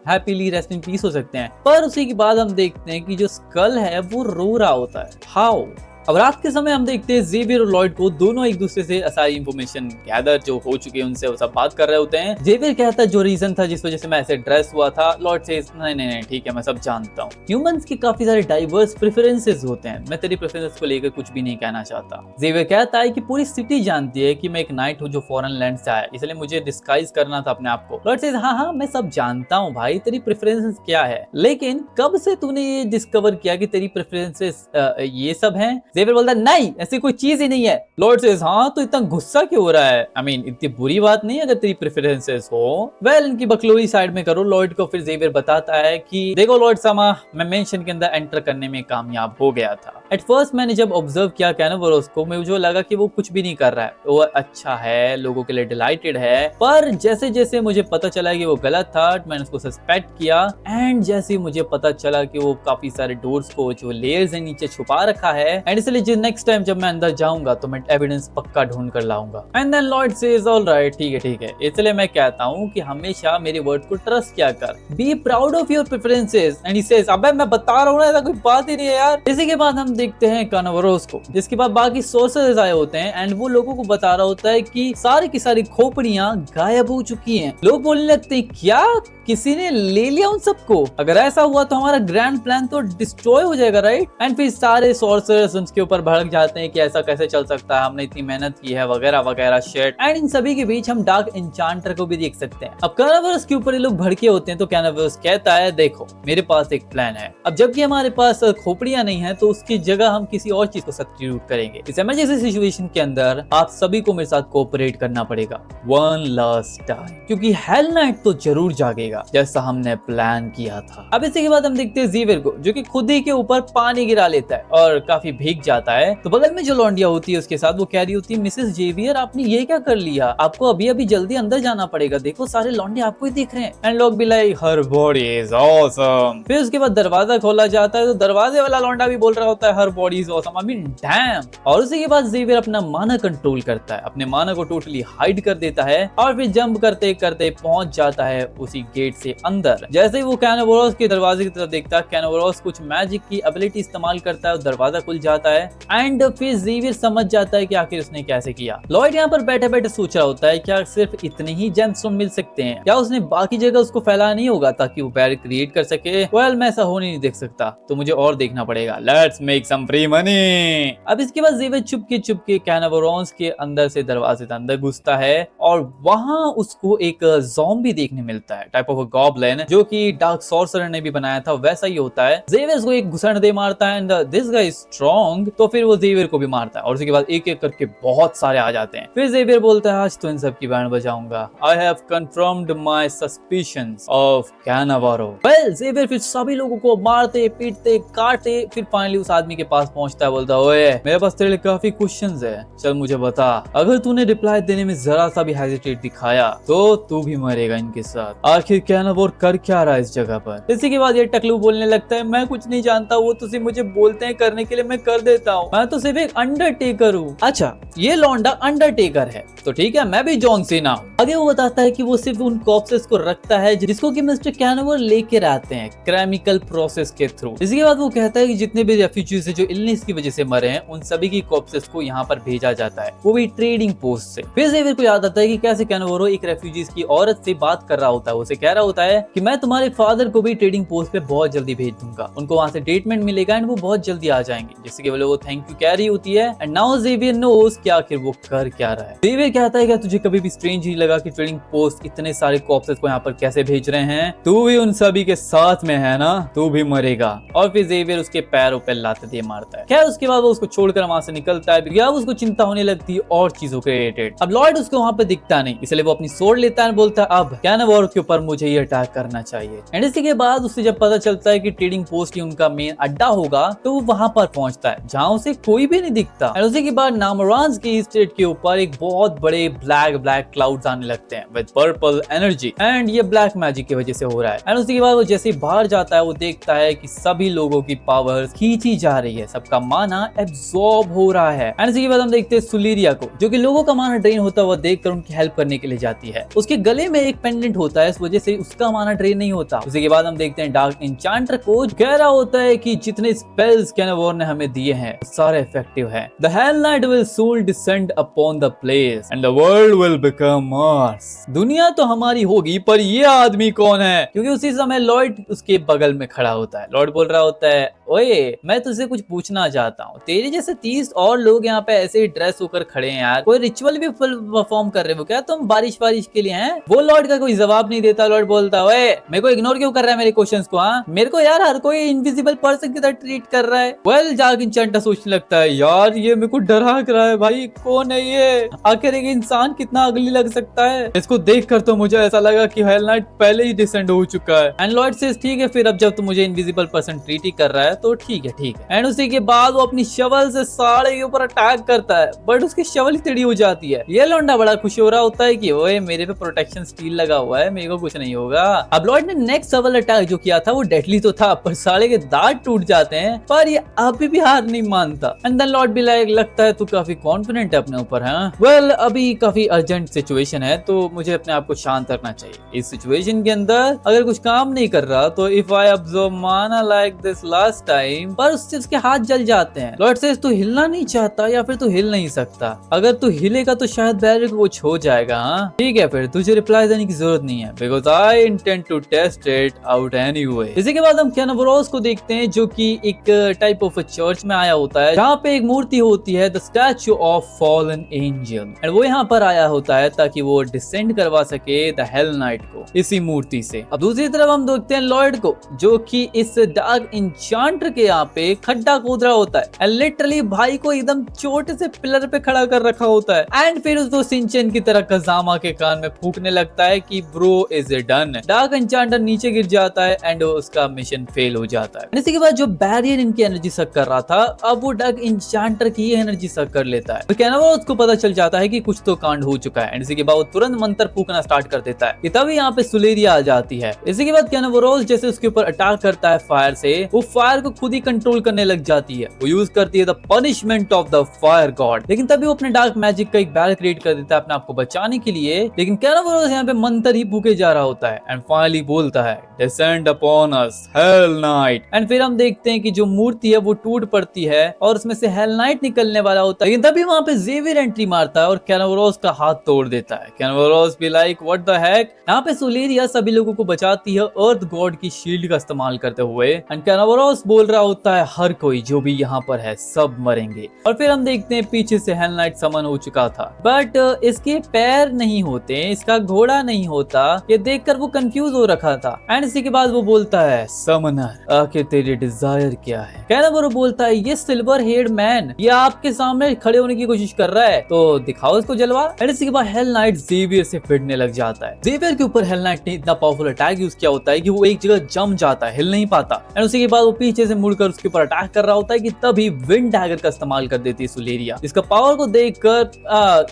S2: हैप्पीली रेस्ट इन पीस हो सकते हैं। पर उसी के बाद हम देखते हैं कि जो स्कल है वो रो रहा होता है। हाउ अब रात के समय हम देखते हैं जेवियर और लॉयड को दोनों एक दूसरे से सारी इंफॉर्मेशन गैदर जो हो चुकी है उनसे वो सब बात कर रहे होते हैं। जेवियर कहता है जो रीजन था जिस वजह से मैं ऐसे ड्रेस हुआ था। लॉयड से नहीं नहीं नहीं ठीक है मैं सब जानता हूँ। ह्यूमंस के काफी सारे डाइवर्स प्रेफरेंसेस होते हैं, मैं तेरी प्रेफरेंसेस को लेकर कुछ भी नहीं कहना चाहता। जेवियर कहता है कि पूरी सिटी जानती है कि मैं एक नाइट हूँ जो फॉरेन लैंड से आया, इसलिए मुझे डिस्गाइज करना था अपने आप को। लॉयड से हाँ हाँ मैं सब जानता हूँ भाई, तेरी प्रेफरेंसेस क्या है, लेकिन कब से तूने ये डिस्कवर किया कि तेरी प्रेफरेंसेस ये सब हैं? जेवियर बोलता है नहीं ऐसी कोई चीज ही नहीं है। लॉयड से हाँ तो इतना गुस्सा क्यों हो रहा है? आई मीन इतनी बुरी बात नहीं है अगर तेरी प्रेफरेंसेस हो। वेल इनकी बकलोई साइड में करो। लॉयड को फिर जेवियर बताता है कि देखो लॉयड सामा मैं मेंशन के अंदर एंटर करने में कामयाब हो गया था। एट फर्स्ट मैंने जब ऑब्जर्व किया कैनावरोस को मुझे लगा कि वो कुछ भी नहीं कर रहा है, वो अच्छा है, लोगों के लिए डिलाइटेड है, पर जैसे जैसे मुझे पता चला कि वो गलत था मैंने उसको सस्पेक्ट किया। एंड जैसे मुझे पता चला कि वो काफी सारे डोर्स को जो लेयर्स है नीचे छुपा रखा है, एंड इसलिए नेक्स्ट टाइम जब मैं अंदर जाऊंगा तो मैं एविडेंस पक्का ढूंढ कर लाऊंगा। And then Lloyd says alright ठीक है, इसलिए मैं कहता हूँ कि हमेशा मेरे वर्ड को ट्रस्ट किया कर, be proud of your preferences. And he says अबे मैं बता रहा हूँ ना ऐसा कोई बात ही नहीं है यार। इसी के बाद हम देखते हैं कैनावरोस को, जिसके बाद बाकी सोर्सेज आए होते हैं एंड वो लोगों को बता रहा होता है कि सारी की सारी खोपड़ियां गायब हो चुकी हैं। लोग बोलने लगते हैं क्या किसी ने ले लिया उन सबको? अगर ऐसा हुआ तो हमारा ग्रैंड प्लान तो डिस्ट्रॉय हो जाएगा राइट? एंड फिर सारे सोर्सर्स उनके ऊपर भड़क जाते हैं कि ऐसा कैसे चल सकता है, हमने इतनी मेहनत की है वगैरह वगैरह शिट। एंड इन सभी के बीच हम डार्क एन्चांटर को भी देख सकते हैं। अब कैनावरोस के ऊपर ये लोग भड़के होते हैं तो कैनावरोस कहता है देखो मेरे पास एक प्लान है, अब जबकि हमारे पास खोपड़ियां नहीं है तो उसकी जगह हम किसी और चीज को सब्स्टिट्यूट करेंगे। इस इमरजेंसी सिचुएशन के अंदर आप सभी को मेरे साथ कोऑपरेट करना पड़ेगा वन लास्ट टाइम, क्योंकि हेल नाइट तो जरूर जागेगा जैसा हमने प्लान किया था। अब इसी के बाद हम देखते हैं जेवियर को जो कि खुद ही के ऊपर पानी गिरा लेता है और काफी भीग जाता है। तो बगल में जो लौंडिया होती है उसके साथ वो कह रही होती है मिसेस जेवियर आपने ये क्या कर लिया, आपको अभी अभी जल्दी अंदर जाना पड़ेगा, देखो सारे लौंडे आपको ही देख रहे हैं। एंड लोग भी like her body is awesome. फिर उसके बाद दरवाजा खोला जाता है तो दरवाजे वाला लौंडा भी बोल रहा होता है her body is awesome, I mean damn. और उसी के बाद जेवियर अपना माना कंट्रोल करता है, अपने माना को टोटली हाइड कर देता है और फिर जंप करते करते पहुंच जाता है उसी गेट से अंदर। जैसे ही वो कैनावरोस के दरवाजे की तरफ देखता है कैनावरोस कुछ मैजिक की एबिलिटी इस्तेमाल करता है, दरवाजा खुल जाता है एंड फिर जेवियर समझ जाता है कि आखिर उसने कैसे किया। लॉयड यहाँ पर बैठे बैठे सोच रहा होता है क्या सिर्फ इतने ही जेमस्टोन मिल सकते हैं, क्या उसने बाकी जगह उसको फैलाया नहीं होगा ताकि वो बैरियर क्रिएट कर सके? वेल मैं ऐसा होने नहीं देख सकता तो मुझे और देखना पड़ेगा, let's make some free money. अब इसके बाद जेवियर चुपके कैनावरोस के अंदर से दरवाजे से अंदर घुसता है और वहां उसको एक ज़ॉम्बी देखने मिलता है, टाइप ऑफ अ गॉब्लिन जो कि डार्क सॉर्सरर ने भी बनाया था वैसा ही होता है। जेवियर को एक घुसन दे मारता है and this guy is strong, तो फिर वो जेवियर को भी मारता है और उसके बाद एक एक करके बहुत सारे आ जाते हैं। फिर जेवियर बोलता है आज तो इन सब की बैंड बजाऊंगा, I have confirmed my suspicions of Cannavaro. Well Xavier फिर सभी लोगों को मारते पीटते काटते फिर फाइनली उस आदमी के पास पहुंचता है, बोलता है ओए मेरे पास तेरे लिए काफी क्वेश्चंस है, चल मुझे बता, अगर तूने रिप्लाई देने में जरा सा भी हेजिटेट दिखाया तो तू भी मरेगा इनके साथ। आखिर कैनावोर कर क्या रहा है इस जगह पर? इसी के बाद ये टकलू बोलने लगता है मैं कुछ नहीं जानता, वो तो सिर्फ मुझे बोलते हैं करने के लिए मैं कर देता हूँ, मैं तो सिर्फ एक अंडरटेकर हूँ। अच्छा ये लौंडा अंडरटेकर है तो ठीक है मैं भी जॉन सीना हूँ। आगे वो बताता है कि वो सिर्फ उन कॉर्प्सेस को रखता है जिसको कि मिस्टर कैनावोर लेकर आते हैं केमिकल प्रोसेस के थ्रू। इसी के बाद वो कहता है कि जितने भी रेफ्यूजीज जो इलनेस की वजह से मरे हैं उन सभी की कॉर्प्सेस को यहाँ पर भेजा जाता है, वो भी ट्रेडिंग पोस्ट से। फिर जेवियर को याद आता है कि कैसे कैनावोर एक रेफ्यूजीज की औरत से बात कर रहा होता है, उसे कह रहा होता है कि मैं तुम्हारे फादर को भी ट्रेडिंग पोस्ट पे बहुत जल्दी भेज दूंगा, उनको वहां से ट्रीटमेंट मिलेगा एंड वो बहुत जल्दी आ जाएंगे, जिससे केवल वो थैंक यू कह रही होती है। एंड नाउ जेवियर नोस कि आखिर वो कर क्या रहा है। जेवियर कहता है कि तुझे कभी भी स्ट्रेंज नहीं लगा कि ट्रेडिंग पोस्ट इतने सारे कॉर्प्सेस को यहाँ पर कैसे भेज रहे हैं? तू भी उन सभी के साथ में है ना, तू भी मरेगा। और फिर जेवियर उसके पैरों पे लात दे मारता है। खैर उसके बाद वो उसको छोड़कर वहां से निकलता है, या उसको चिंता होने लगती है और चीजों के रिलेटेड। अब लॉयड उसको वहां पे दिखता नहीं, इसलिए वो अपनी सोर्ड लेता है, बोलता है अब कैनावोर के ऊपर मुझे ये अटैक करना चाहिए। एंड इसी के बाद उसे जब पता चलता है कि ट्रेडिंग पोस्ट ही उनका मेन अड्डा होगा तो वो वहां पर पहुंचता है जहां उसे कोई भी नहीं दिखता। एंड उसी के बाद नामरांस की स्टेट के ऊपर एक बहुत बड़े ब्लैक क्लाउड्स आने लगते हैं विद पर्पल एनर्जी, एंड ये ब्लैक मैजिक की वजह से हो रहा है। एंड उसी के बाद वो जैसे बाहर जाता है वो देखता है कि सभी लोगों की पावर्स खींची जा रही है, सबका माना एब्सॉर्ब हो रहा है। एंड इसके बाद हम देखते हैं सुलीरिया को, जो कि लोगों का माना ड्रेन होता हुआ देखकर उनकी हेल्प करने के लिए जाती है। उसके गले में एक पेंडेंट होता है, इस वजह से उसका माना ड्रेन नहीं होता। उसी के बाद हम देखते हैं डार्क इंचांटर को, जो कह रहा होता है कि जितने स्पेल्स कैनावोर ने हमें दिए हैं सारे इफेक्टिव हैं। The hell night will soon descend upon the place and the world will become Mars. दुनिया तो हमारी होगी, पर ये आदमी कौन है? क्योंकि उसी समय लॉर्ड उसके बगल में खड़ा होता है। लॉर्ड बोल रहा होता है, ओए मैं तुझसे कुछ पूछना चाहता हूँ, तेरे जैसे 30 और लोग यहाँ पे ऐसे ही ड्रेस होकर खड़े हैं यार, कोई रिचुअल भी परफॉर्म कर रहे हो क्या तुम बारिश के लिए हैं? वो लॉर्ड का कोई जवाब नहीं देता। लॉर्ड बोलता, ओए मेरे को इग्नोर क्यों कर रहा है मेरे क्वेश्चंस को? हाँ, मेरे को यार हर कोई इनविजिबल पर्सन की तरह ट्रीट कर रहा है। वेल डार्क इंचांटर सोचने लगता है, यार ये मेरे को डरा रहा है भाई, कौन है ये? आखिर एक इंसान कितना अगली लग सकता है? इसको देखकर तो मुझे ऐसा लगा कि हेल नाइट पहले ही डिसेंड हो चुका है। एंड लॉर्ड सेज, ठीक है फिर, अब जब तुम मुझे इनविजिबल पर्सन ट्रीट ही कर रहा है तो ठीक है। एंड उसी के बाद वो अपनी शवल से साड़े के ऊपर अटैक करता है, बट उसकी शवल ही टेढ़ी हो जाती है। ये लौंडा बड़ा खुश हो रहा होता है कि ओए मेरे पे प्रोटेक्शन स्टील लगा हुआ है, मेरे को कुछ नहीं होगा। अब लॉर्ड ने नेक्स्ट शवल अटैक जो किया था वो डेडली तो था, पर साड़े के दांत टूट जाते हैं, पर ये अभी भी हार नहीं मानता। एंड देन लॉर्ड भी लगता है तू काफी कॉन्फिडेंट है अपने ऊपर। हाँ वेल, अभी काफी अर्जेंट सिचुएशन है तो मुझे अपने आप को शांत रखना चाहिए। इस सिचुएशन के अंदर अगर कुछ काम नहीं कर रहा तो इफ आई ऑब्जर्व माना लाइक दिस लास्ट टाइम, पर उससे उसके हाथ जल जाते हैं। लॉर्ड सेज, तू हिलना नहीं चाहता या फिर तू हिल नहीं सकता? अगर तू हिलेगा तो शायद बैरियर को कुछ हो जाएगा। हाँ ठीक है, फिर तुझे रिप्लाई देने की जरूरत नहीं है, because I intend to test it out anyway. इसी के बाद हम कैनावोरोस को देखते हैं, जो कि एक टाइप ऑफ चर्च में आया होता है, जहाँ पे एक मूर्ति होती है, the statue of fallen angel. And वो यहाँ पर आया होता है ताकि वो डिसेंड करवा सके द हेल नाइट को इसी मूर्ति से। अब दूसरी तरफ हम देखते हैं लॉर्ड को, जो कि इस डार्क इंचांटर के यहाँ पे खड्डा खोद रहा होता है एंड लिटरली भाई को एकदम छोटे से पिलर पे खड़ा कर रखा होता है। एंड फिर उसको सिंचन की तरह कजामा के कान में फूकने लगता है कि ब्रो इज डन। डार्क इंचांटर नीचे गिर जाता है एंड उसका मिशन फेल हो जाता है। इसी के बाद जो बैरियर इनकी एनर्जी सक कर रहा था, अब वो डार्क इंचांटर की एनर्जी सक कर लेता है। तो कैनावोरोस को पता चल जाता है कि कुछ तो कांड हो चुका है। एंड इसी के बाद वो तुरंत मंत्र फूकना स्टार्ट कर देता है। तभी यहाँ पे सुलेरिया आ जाती है। इसी के बाद कैनावोरोस जैसे उसके ऊपर अटैक करता है फायर से, वो फायर को खुद ही कंट्रोल करने लग जाती है। वो यूज करती है the punishment of the fire God, लेकिन तभी वो अपने डार्क मैजिक का एक बैरल क्रिएट कर देता है अपने आप को बचाने के लिए। लेकिन कैनावोरोस यहाँ पे मंत्र ही फूके जा रहा होता है एंड फाइनली बोलता है, descend upon us hello night. And फिर हम देखते हैं कि जो मूर्ति है वो टूट पड़ती है और उसमें से हेल नाइट निकलने वाला होता है। लेकिन तभी वहां पे ज़ेवियर एंट्री मारता है और कैनावोरोस का हाथ तोड़ देता है। कैनावोरोस भी लाइक व्हाट द हेक। यहाँ पे सुलेरिया सभी लोगों को बचाती है अर्थ गॉड की शील्ड का इस्तेमाल करते हुए। एंड कैनावोरोस बोल रहा होता है, हर कोई जो भी यहाँ पर है सब मरेंगे। और फिर हम देखते हैं पीछे से हेल नाइट समन हो चुका था, बट इसके पैर नहीं होते, इसका घोड़ा नहीं होता। ये देखकर वो कंफ्यूज हो रखा था। एंड इसी के बाद वो बोलता है, समनर आखिर तेरी डिजायर क्या है? कैनावोरो बोलता है, ये सिल्वर हेड मैन ये आपके सामने खड़े होने की कोशिश कर रहा है, तो दिखाओ इसको जलवा। एंड इसी के बाद हेल नाइट ज़ेवियर से भिड़ने लग जाता है। ज़ेवियर के ऊपर हेल नाइट ने इतना पावरफुल अटैक यूज किया होता है कि वो एक जगह जम जाता है, हिल नहीं पाता। एंड उसी के बाद वो पीछे से मुड़कर उसके ऊपर अटैक कर रहा होता है कि तभी विंड डैगर का इस्तेमाल कर देती है सुलेरिया। इसका पावर को देखकर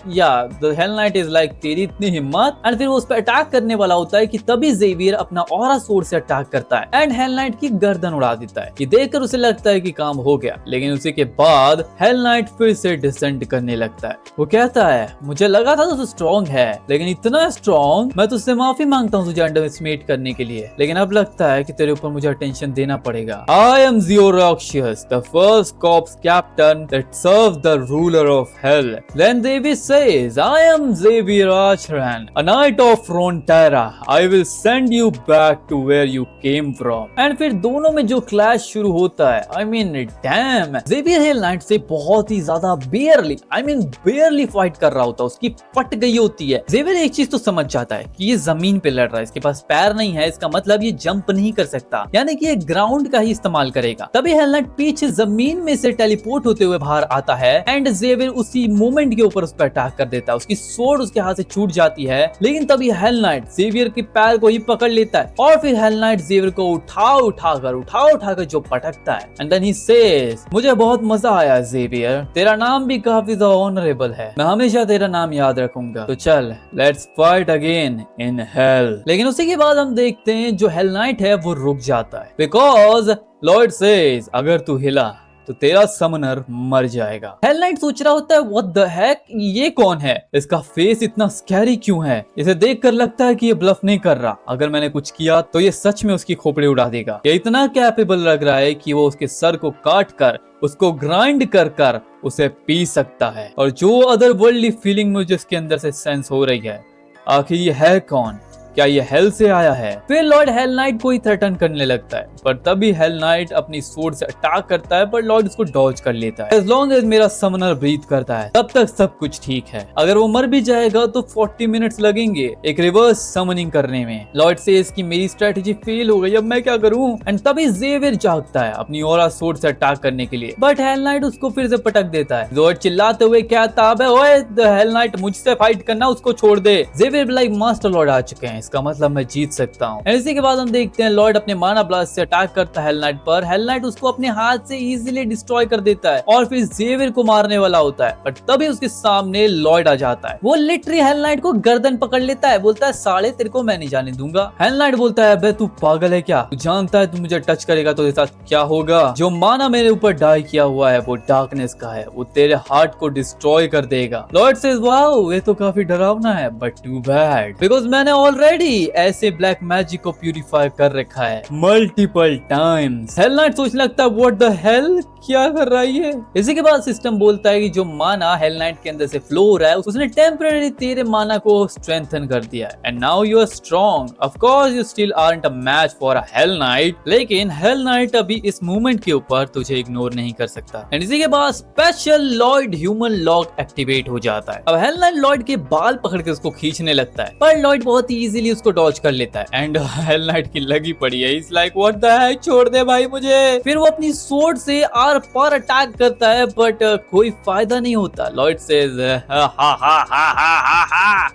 S2: या the hell night is like, तेरी इतनी हिम्मत। एंड फिर वो उस पर अटैक करने वाला होता है कि तभी ज़ेवियर अपना ऑरा सोर्ड से अटैक करता है एंड हेल नाइट की गर्दन उड़ा देता है। ये देखकर उसे लगता है कि काम हो गया, लेकिन उसी के बाद हेल नाइट फिर से डिसेंड करने लगता है। वो कहता है, मुझे लगा था तू स्ट्रॉन्ग है, लेकिन इतना स्ट्रॉन्ग, मैं तुझसे माफी मांगता हूँ तुझे अंडर एस्टिमेट करने के लिए, लेकिन अब लगता है कि तेरे ऊपर मुझे अटेंशन देना पड़ेगा। I am Zeuroxius, the first corps captain that served the ruler of hell. Then Davis says, I am Xavier Archeran, a knight of Frontera. I will send you back to where you came from. And फिर दोनों में जो clash शुरू होता है, I mean damn, Xavier Hell Knight से बहुत ही ज्यादा barely फाइट कर रहा होता है, उसकी फट गई होती है। Xavier एक चीज तो समझ जाता है कि ये जमीन पे लड़ रहा है, इसके पास पैर नहीं है, इसका मतलब ये जंप नहीं कर सकता, यानी कि ये ग्राउंड का ही इस्तेमाल करेगा। तभी हेल नाइट पीछे जमीन में से टेलीपोर्ट होते हुए बाहर आता है एंड ज़ेवियर उसी मोमेंट के ऊपर उस पर अटैक कर देता है। उसकी स्वॉर्ड उसके हाथ से छूट जाती है, लेकिन तभी हेल नाइट ज़ेवियर के पैर को ही पकड़ लेता है और फिर हेल नाइट ज़ेवियर को उठाकर जो पटकता है। एंड देन ही सेज, मुझे बहुत मजा आया ज़ेवियर, तेरा नाम भी काफी ज्यादा ऑनरेबल है, मैं हमेशा तेरा नाम याद रखूंगा, तो चल let's fight again in hell. लेकिन उसी के बाद हम देखते हैं जो हेल नाइट है वो रुक जाता है, बिकॉज लॉर्ड सेज, अगर तू हिला तो तेरा समनर मर जाएगा। हेल नाइट सोच रहा होता है व्हाट द हेक, ये कौन है, इसका फेस इतना स्कैरी क्यों है, इसे देखकर लगता है कि ये ब्लफ नहीं कर रहा, अगर मैंने कुछ किया तो ये सच में उसकी खोपड़ी उड़ा देगा। ये इतना कैपेबल लग रहा है कि वो उसके सर को काट कर उसको ग्राइंड कर कर उसे पी सकता है। और जो अदर वर्ल्डली फीलिंग मुझे इसके अंदर से सेंस हो रही है, आखिर ये है कौन, क्या ये हेल से आया है। फिर लॉर्ड हेल नाइट को ही थ्रेटन करने लगता है, पर तभी हेल नाइट अपनी स्वॉर्ड से अटैक करता है, पर लॉर्ड उसको डॉज कर लेता है। एज लॉन्ग एज मेरा समनर ब्रीथ करता है तब तक सब कुछ ठीक है, अगर वो मर भी जाएगा तो 40 मिनट्स लगेंगे एक रिवर्स समनिंग करने में। लॉर्ड सेज कि मेरी स्ट्रेटेजी फेल हो गई, अब मैं क्या करूं। एंड तभी ज़ेवियर जागता है अपनी ऑरा स्वॉर्ड से अटैक करने के लिए, बट हेल नाइट उसको फिर से पटक देता है। लॉर्ड चिल्लाते हुए कहता है ओए हेल नाइट मुझसे फाइट करना, उसको छोड़ दे। ज़ेवियर लाइक मास्टर लॉर्ड आ चुके हैं, इसका मतलब मैं जीत सकता हूँ। इसी के बाद हम देखते हैं लॉर्ड अपने माना ब्लास्ट से अटैक करता है हेल नाइट पर। हेल नाइट उसको अपने हाथ से इजीली डिस्ट्रॉय कर देता है और फिर ज़ेवियर को मारने वाला होता है, बट तभी उसके सामने लॉर्ड आ जाता है। वो लिटरली हेल नाइट को गर्दन पकड़ लेता है, बोलता है साले तेरे को मैं नहीं जाने दूंगा। हेल नाइट बोलता है अबे तू पागल है क्या, तू जानता है तू मुझे टच करेगा तो तेरे साथ क्या होगा। जो माना मेरे ऊपर डाई किया हुआ है वो डार्कनेस का है, वो तेरे हार्ट को डिस्ट्रॉय कर देगा। लॉर्ड सेज वाओ ये तो काफी डरावना है, बट टू बैड बिकॉज मैंने ऑलरेडी ऐसे ब्लैक मैजिक को प्यूरिफाई कर रखा है मल्टीपल टाइम्स। हेल नाइट सोचने लगता है व्हाट द हेल, क्या कर रहा है ये। इसी के बाद सिस्टम बोलता है कि जो माना हेल नाइट के अंदर से फ्लो हो रहा है उसने टेम्परेरी तेरे माना को स्ट्रेंथन कर दिया है and now you are strong. Of course you still aren't a match for a hell knight, लेकिन हेल नाइट अभी इस मूवमेंट के ऊपर तुझे इग्नोर नहीं कर सकता। एंड इसी के बाद special Lord human lock activate हो जाता है। अब हेल नाइट लॉर्ड के बाल पकड़ के उसको खींचने लगता है, पर लॉर्ड बहुत ही इजीली उसको डॉज कर लेता है एंड हेल नाइट की लगी पड़ी है, it's like what the heck, छोड़ दे भाई मुझे। फिर वो अपनी स्वॉर्ड से आर पार अटैक करता है, बट कोई फायदा नहीं होता। Lord says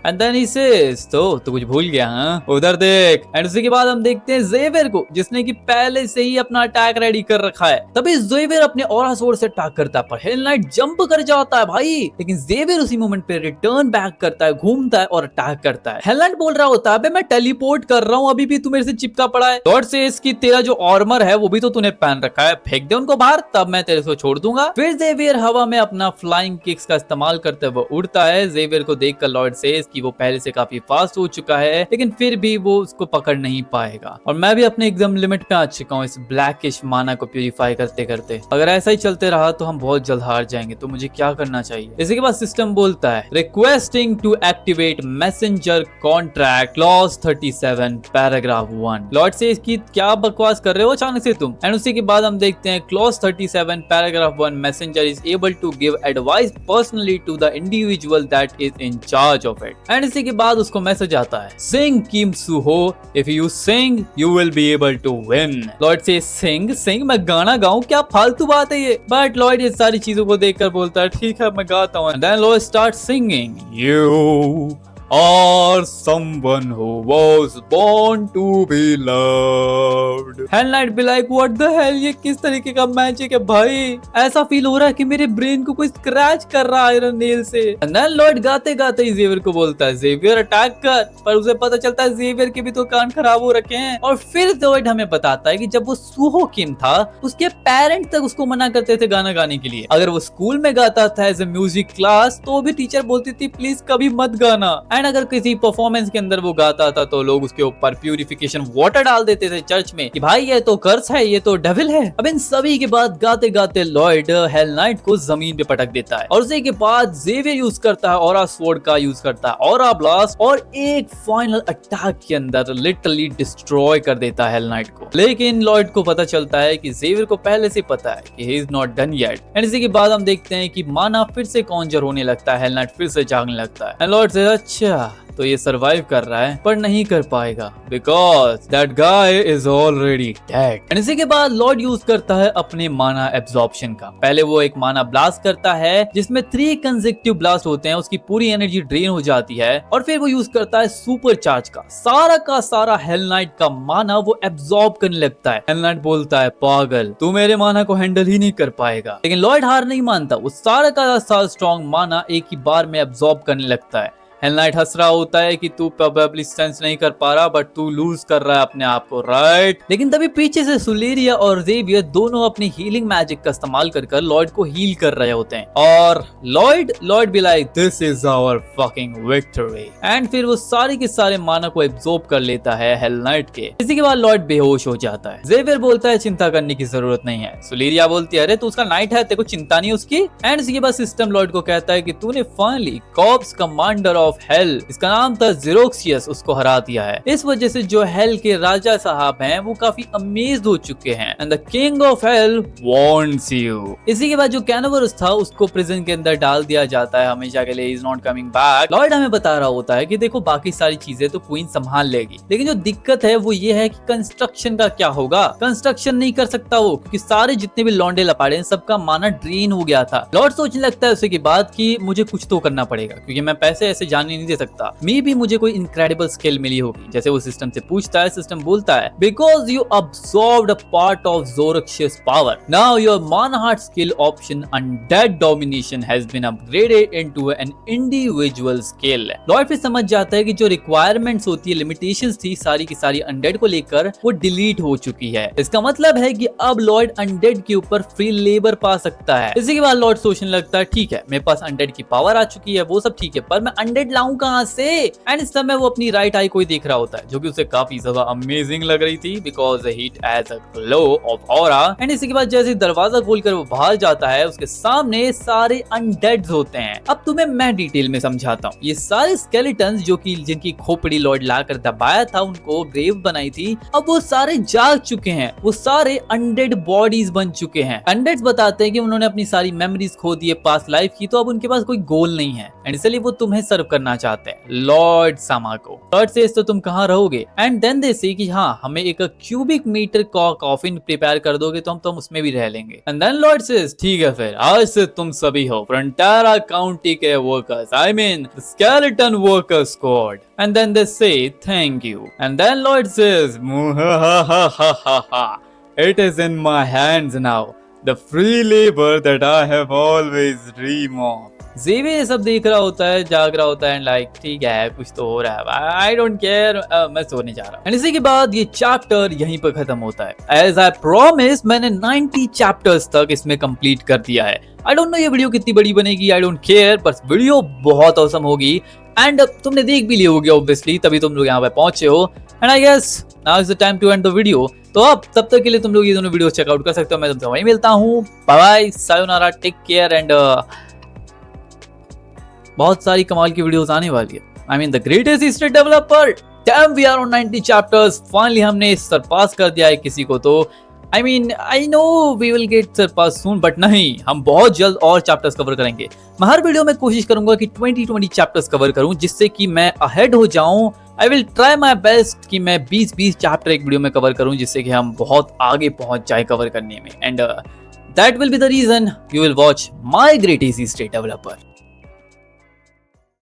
S2: and then he says तो तू कुछ भूल गया हाँ, उधर देख। एंड उसी के बाद हम देखते हैं ज़ेवियर को, जिसने कि पहले से ही अपना अटैक रेडी कर रखा है। तभी ज़ेवियर अपने ऑरा स्वॉर्ड से अटैक करता है, पर हेल नाइट जंप कर जाता है भाई, लेकिन ज़ेवियर उसी मोमेंट पे रिटर्न बैक करता है, घूमता है और अटैक करता है। हेल नाइट बोल रहा होता है मैं टेलीपोर्ट कर रहा हूँ, अभी भी तू मेरे से चिपका पड़ा है। लॉर्ड सेज कि तेरा जो आर्मर है वो भी तो तूने पहन रखा है, फेंक दे उनको बाहर तब मैं तेरे को छोड़ दूंगा। फिर ज़ेवियर हवा में अपना फ्लाइंग किक्स का इस्तेमाल करते हुए उड़ता है। ज़ेवियर को देखकर लॉर्ड सेज कि वो पहले से काफी फास्ट हो चुका है, लेकिन फिर भी वो उसको पकड़ नहीं पाएगा और मैं भी अपने एकदम लिमिट पे आ चुका हूँ इस ब्लैकिश माना को प्यूरिफाई करते करते। अगर ऐसा ही चलते रहा तो हम बहुत जल्द हार जाएंगे, तो मुझे क्या करना चाहिए। इसी के बाद सिस्टम बोलता है requesting to activate messenger contract clause 37 paragraph 1। Lord says कि क्या बकवास कर रहे हो अचानक से तुम। एंड उसी के बाद हम देखते हैं clause 37 paragraph 1 messenger is able to give advice personally to the individual that is in charge of it. And इसी के बाद उसको मैसेज आता है sing Kim Suho, if you sing you will be able to win. Lord से sing सिंग मैं गाना गाऊं, क्या फालतू बात है ये। बट लॉर्ड ये सारी चीजों को देखकर बोलता है ठीक है मैं गाता हूँ। Then lord start singing you or someone who was born to be loved. Hell Knight be like what the hell, ये किस तरीके का मैजिक है भाई, ऐसा फील हो रहा है कि मेरे ब्रेन को कोई स्क्रैच कर रहा है आयरन नेल से। And then लॉर्ड गाते गाते ही ज़ेवियर को बोलता है ज़ेवियर अटैक कर, पर उसे पता चलता है ज़ेवियर के भी तो कान खराब हो रखे हैं। और फिर लॉर्ड हमें बताता है कि जब वो सुहो किम था उसके पेरेंट्स तक उसको मना करते थे गाना गाने के लिए। अगर वो स्कूल में गाता था एज ए म्यूजिक क्लास तो भी टीचर बोलती थी प्लीज कभी मत गाना। एंड अगर किसी परफॉर्मेंस के अंदर वो गाता था तो लोग उसके ऊपर प्यूरिफिकेशन वाटर डाल देते थे चर्च में कि भाई ये तो कर्स है, ये तो डेविल है। अब इन सभी के बाद गाते गाते लॉर्ड हेल नाइट को जमीन पे पटक देता है और उसी के बाद ज़ेवियर यूज करता है ऑरा स्वॉर्ड का यूज करता है ऑरा ब्लास्ट और एक फाइनल अटैक के अंदर लिटरली डिस्ट्रॉय कर देता है हेल नाइट को। लेकिन लॉर्ड को पता चलता है कि ज़ेवियर को पहले से पता है कि he is not done yet. And इसी के बाद हम देखते हैं कि माना फिर से कॉन्जर होने लगता है, हेल नाइट फिर से जागने लगता है। एंड लॉर्ड से अच्छा तो ये सरवाइव कर रहा है पर नहीं कर पाएगा because that guy is already dead. And इसी के बाद लॉर्ड यूज करता है अपने माना एब्जॉर्प्शन का। पहले वो एक माना ब्लास्ट करता है जिसमें 3 कंसेक्यूटिव ब्लास्ट होते हैं, उसकी पूरी एनर्जी ड्रेन हो जाती है और फिर वो यूज करता है सुपर चार्ज का सारा हेल नाइट का माना वो एब्जॉर्ब करने लगता है। हेल नाइट बोलता है पागल तू मेरे माना को हैंडल ही नहीं कर पाएगा, लेकिन लॉर्ड हार नहीं मानता, वो सारा का सारा स्ट्रॉन्ग माना एक ही बार में एब्जॉर्ब करने लगता है। हेल नाइट हंस रहा होता है कि तू प्रोबेबली सेंस नहीं कर पा रहा बट तू लूज कर रहा है अपने आप को, राइट। लेकिन तभी पीछे से सुलेरिया और जेवियर दोनों अपनी हीलिंग मैजिक का इस्तेमाल कर लॉयड को हील कर रहे होते हैं और लॉयड भी like this is our fucking victory and फिर वो सारे के सारे माना को एब्जॉर्ब कर लेता है हेल नाइट के। इसी के बाद लॉयड बेहोश हो जाता है। जेवियर बोलता है चिंता करने की जरूरत नहीं है। सुलेरिया बोलती है अरे तू उसका नाइट है, तेरे को चिंता नहीं उसकी। एंड इसके बाद सिस्टम लॉयड को कहता है कि तूने finally corps commander of hell, इसका नाम था ज़ेरोक्सियस, उसको हरा दिया है। इस वजह से जो हेल के राजा साहब हैं वो काफी अमेज्ड हो चुके हैं and the king of hell wants you. इसी के बाद जो कैनोवरस था उसको प्रिजन के अंदर डाल दिया जाता है हमेशा के लिए, is not coming back. Lloyd हमें बता रहा होता है कि देखो बाकी सारी चीजें तो क्वीन संभाल लेगी, लेकिन जो दिक्कत है वो ये है कि कंस्ट्रक्शन का क्या होगा। कंस्ट्रक्शन नहीं कर सकता वो, क्योंकि सारे जितने भी लौंडे लपाड़े हैं सबका माना ड्रेन हो गया था। लॉर्ड सोचने लगता है उसी के बाद कि मुझे कुछ तो करना पड़ेगा, क्योंकि मैं पैसे ऐसे जाने नहीं दे सकता। मे भी मुझे कोई इनक्रेडिबल स्किल मिली होगी। जैसे वो सिस्टम से पूछता है, सिस्टम बोलता है because you absorbed a part of Zorxius power, now your mana heart skill option undead domination has been upgraded into an individual skill. Lord फिर समझ जाता है कि जो रिक्वायरमेंट्स होती है, लिमिटेशंस थी सारी की सारी अनडेड को लेकर, वो डिलीट हो चुकी है। इसका मतलब है कि अब लॉर्ड अनडेड के ऊपर फ्री लेबर पा सकता है। इसी के बाद लॉर्ड सोचने लगता है ठीक है मेरे पास अनडेड की पावर आ चुकी है, वो सब ठीक है, पर मैं अनडेड लाऊं कहां से। एंड इस समय वो अपनी राइट आई को ही देख रहा होता है, जो कि उसे काफी ज्यादा अमेजिंग लग रही थी because it has a glow of aura. And इसी के बाद जैसे दरवाजा खोलकर वो बाहर जाता है, उसके सामने सारे अनडेड्स होते हैं। अब तुम्हें मैं डिटेल में समझाता हूँ। ये सारे स्केलेटन्स जो कि जिनकी खोपड़ी लॉर्ड लाकर दबाया था, उनको ग्रेव बनाई थी, अब वो सारे जाग चुके हैं। वो सारे अनडेड बॉडीज बन चुके हैं। अनडेड्स बताते हैं कि उन्होंने अपनी सारी मेमोरीज खो दी है पास्ट लाइफ की, तो अब उनके पास कोई गोल नहीं है एंड इसलिए वो तुम्हें सर्व करना चाहते हैं, लॉर्ड सामा को। लॉर्ड सेज तो तुम कहाँ रहोगे? एंड देन दे से कि हाँ हमें एक क्यूबिक मीटर का कॉफिन प्रिपेयर कर दोगे तो हम उसमें भी रह लेंगे। एंड देन लॉर्ड सेज ठीक है फिर आज से तुम सभी हो फ्रंटारा काउंटी के workers, I mean skeleton worker squad. And then they say thank you. And then Lord says, it is in my hands now, the free labor that I have always dreamed of. जेवे ये सब देख रहा होता है, जाग रहा होता है एंड लाइक ठीक है कुछ तो हो रहा है, आई डोंट केयर, मैं सोने जा रहा हूँ। एंड इसी के बाद ये चैप्टर यहीं पर खत्म होता है। एज आई प्रॉमिस मैंने 90 चैप्टर्स तक इसमें कंप्लीट कर दिया है। आई डोंट नो ये वीडियो कितनी बड़ी बनेगी, आई डोंट केयर, बस वीडियो बहुत औसम होगी एंड तुमने देख भी ली होगी ऑब्वियसली, तभी तुम लोग यहाँ पे पहुंचे हो। And I guess now is the time to end the video. तो अब तब तक के लिए तुम लोग ये दोनों वीडियो चेकआउट कर सकते हो। मैं तुमसे वहीं मिलता हूँ, bye bye, sayonara, take care and बहुत सारी कमाल की वीडियोस आने वाली है। I mean the greatest history developer, damn we are on 90 chapters, finally हमने सरपास कर दिया है किसी को। तो I mean, I know we will get surpassed soon, but नहीं, हम बहुत जल्द और चैप्टर्स कवर करेंगे। मैं हर वीडियो में कोशिश करूंगा कि 20 चैप्टर्स कवर करूं, जिससे कि मैं अहेड हो जाऊं। I will try my best कि मैं 20 चैप्टर एक वीडियो में कवर करूं, जिससे कि हम बहुत आगे पहुंच जाए कवर करने में। And that will be the reason you will watch my great easy state developer.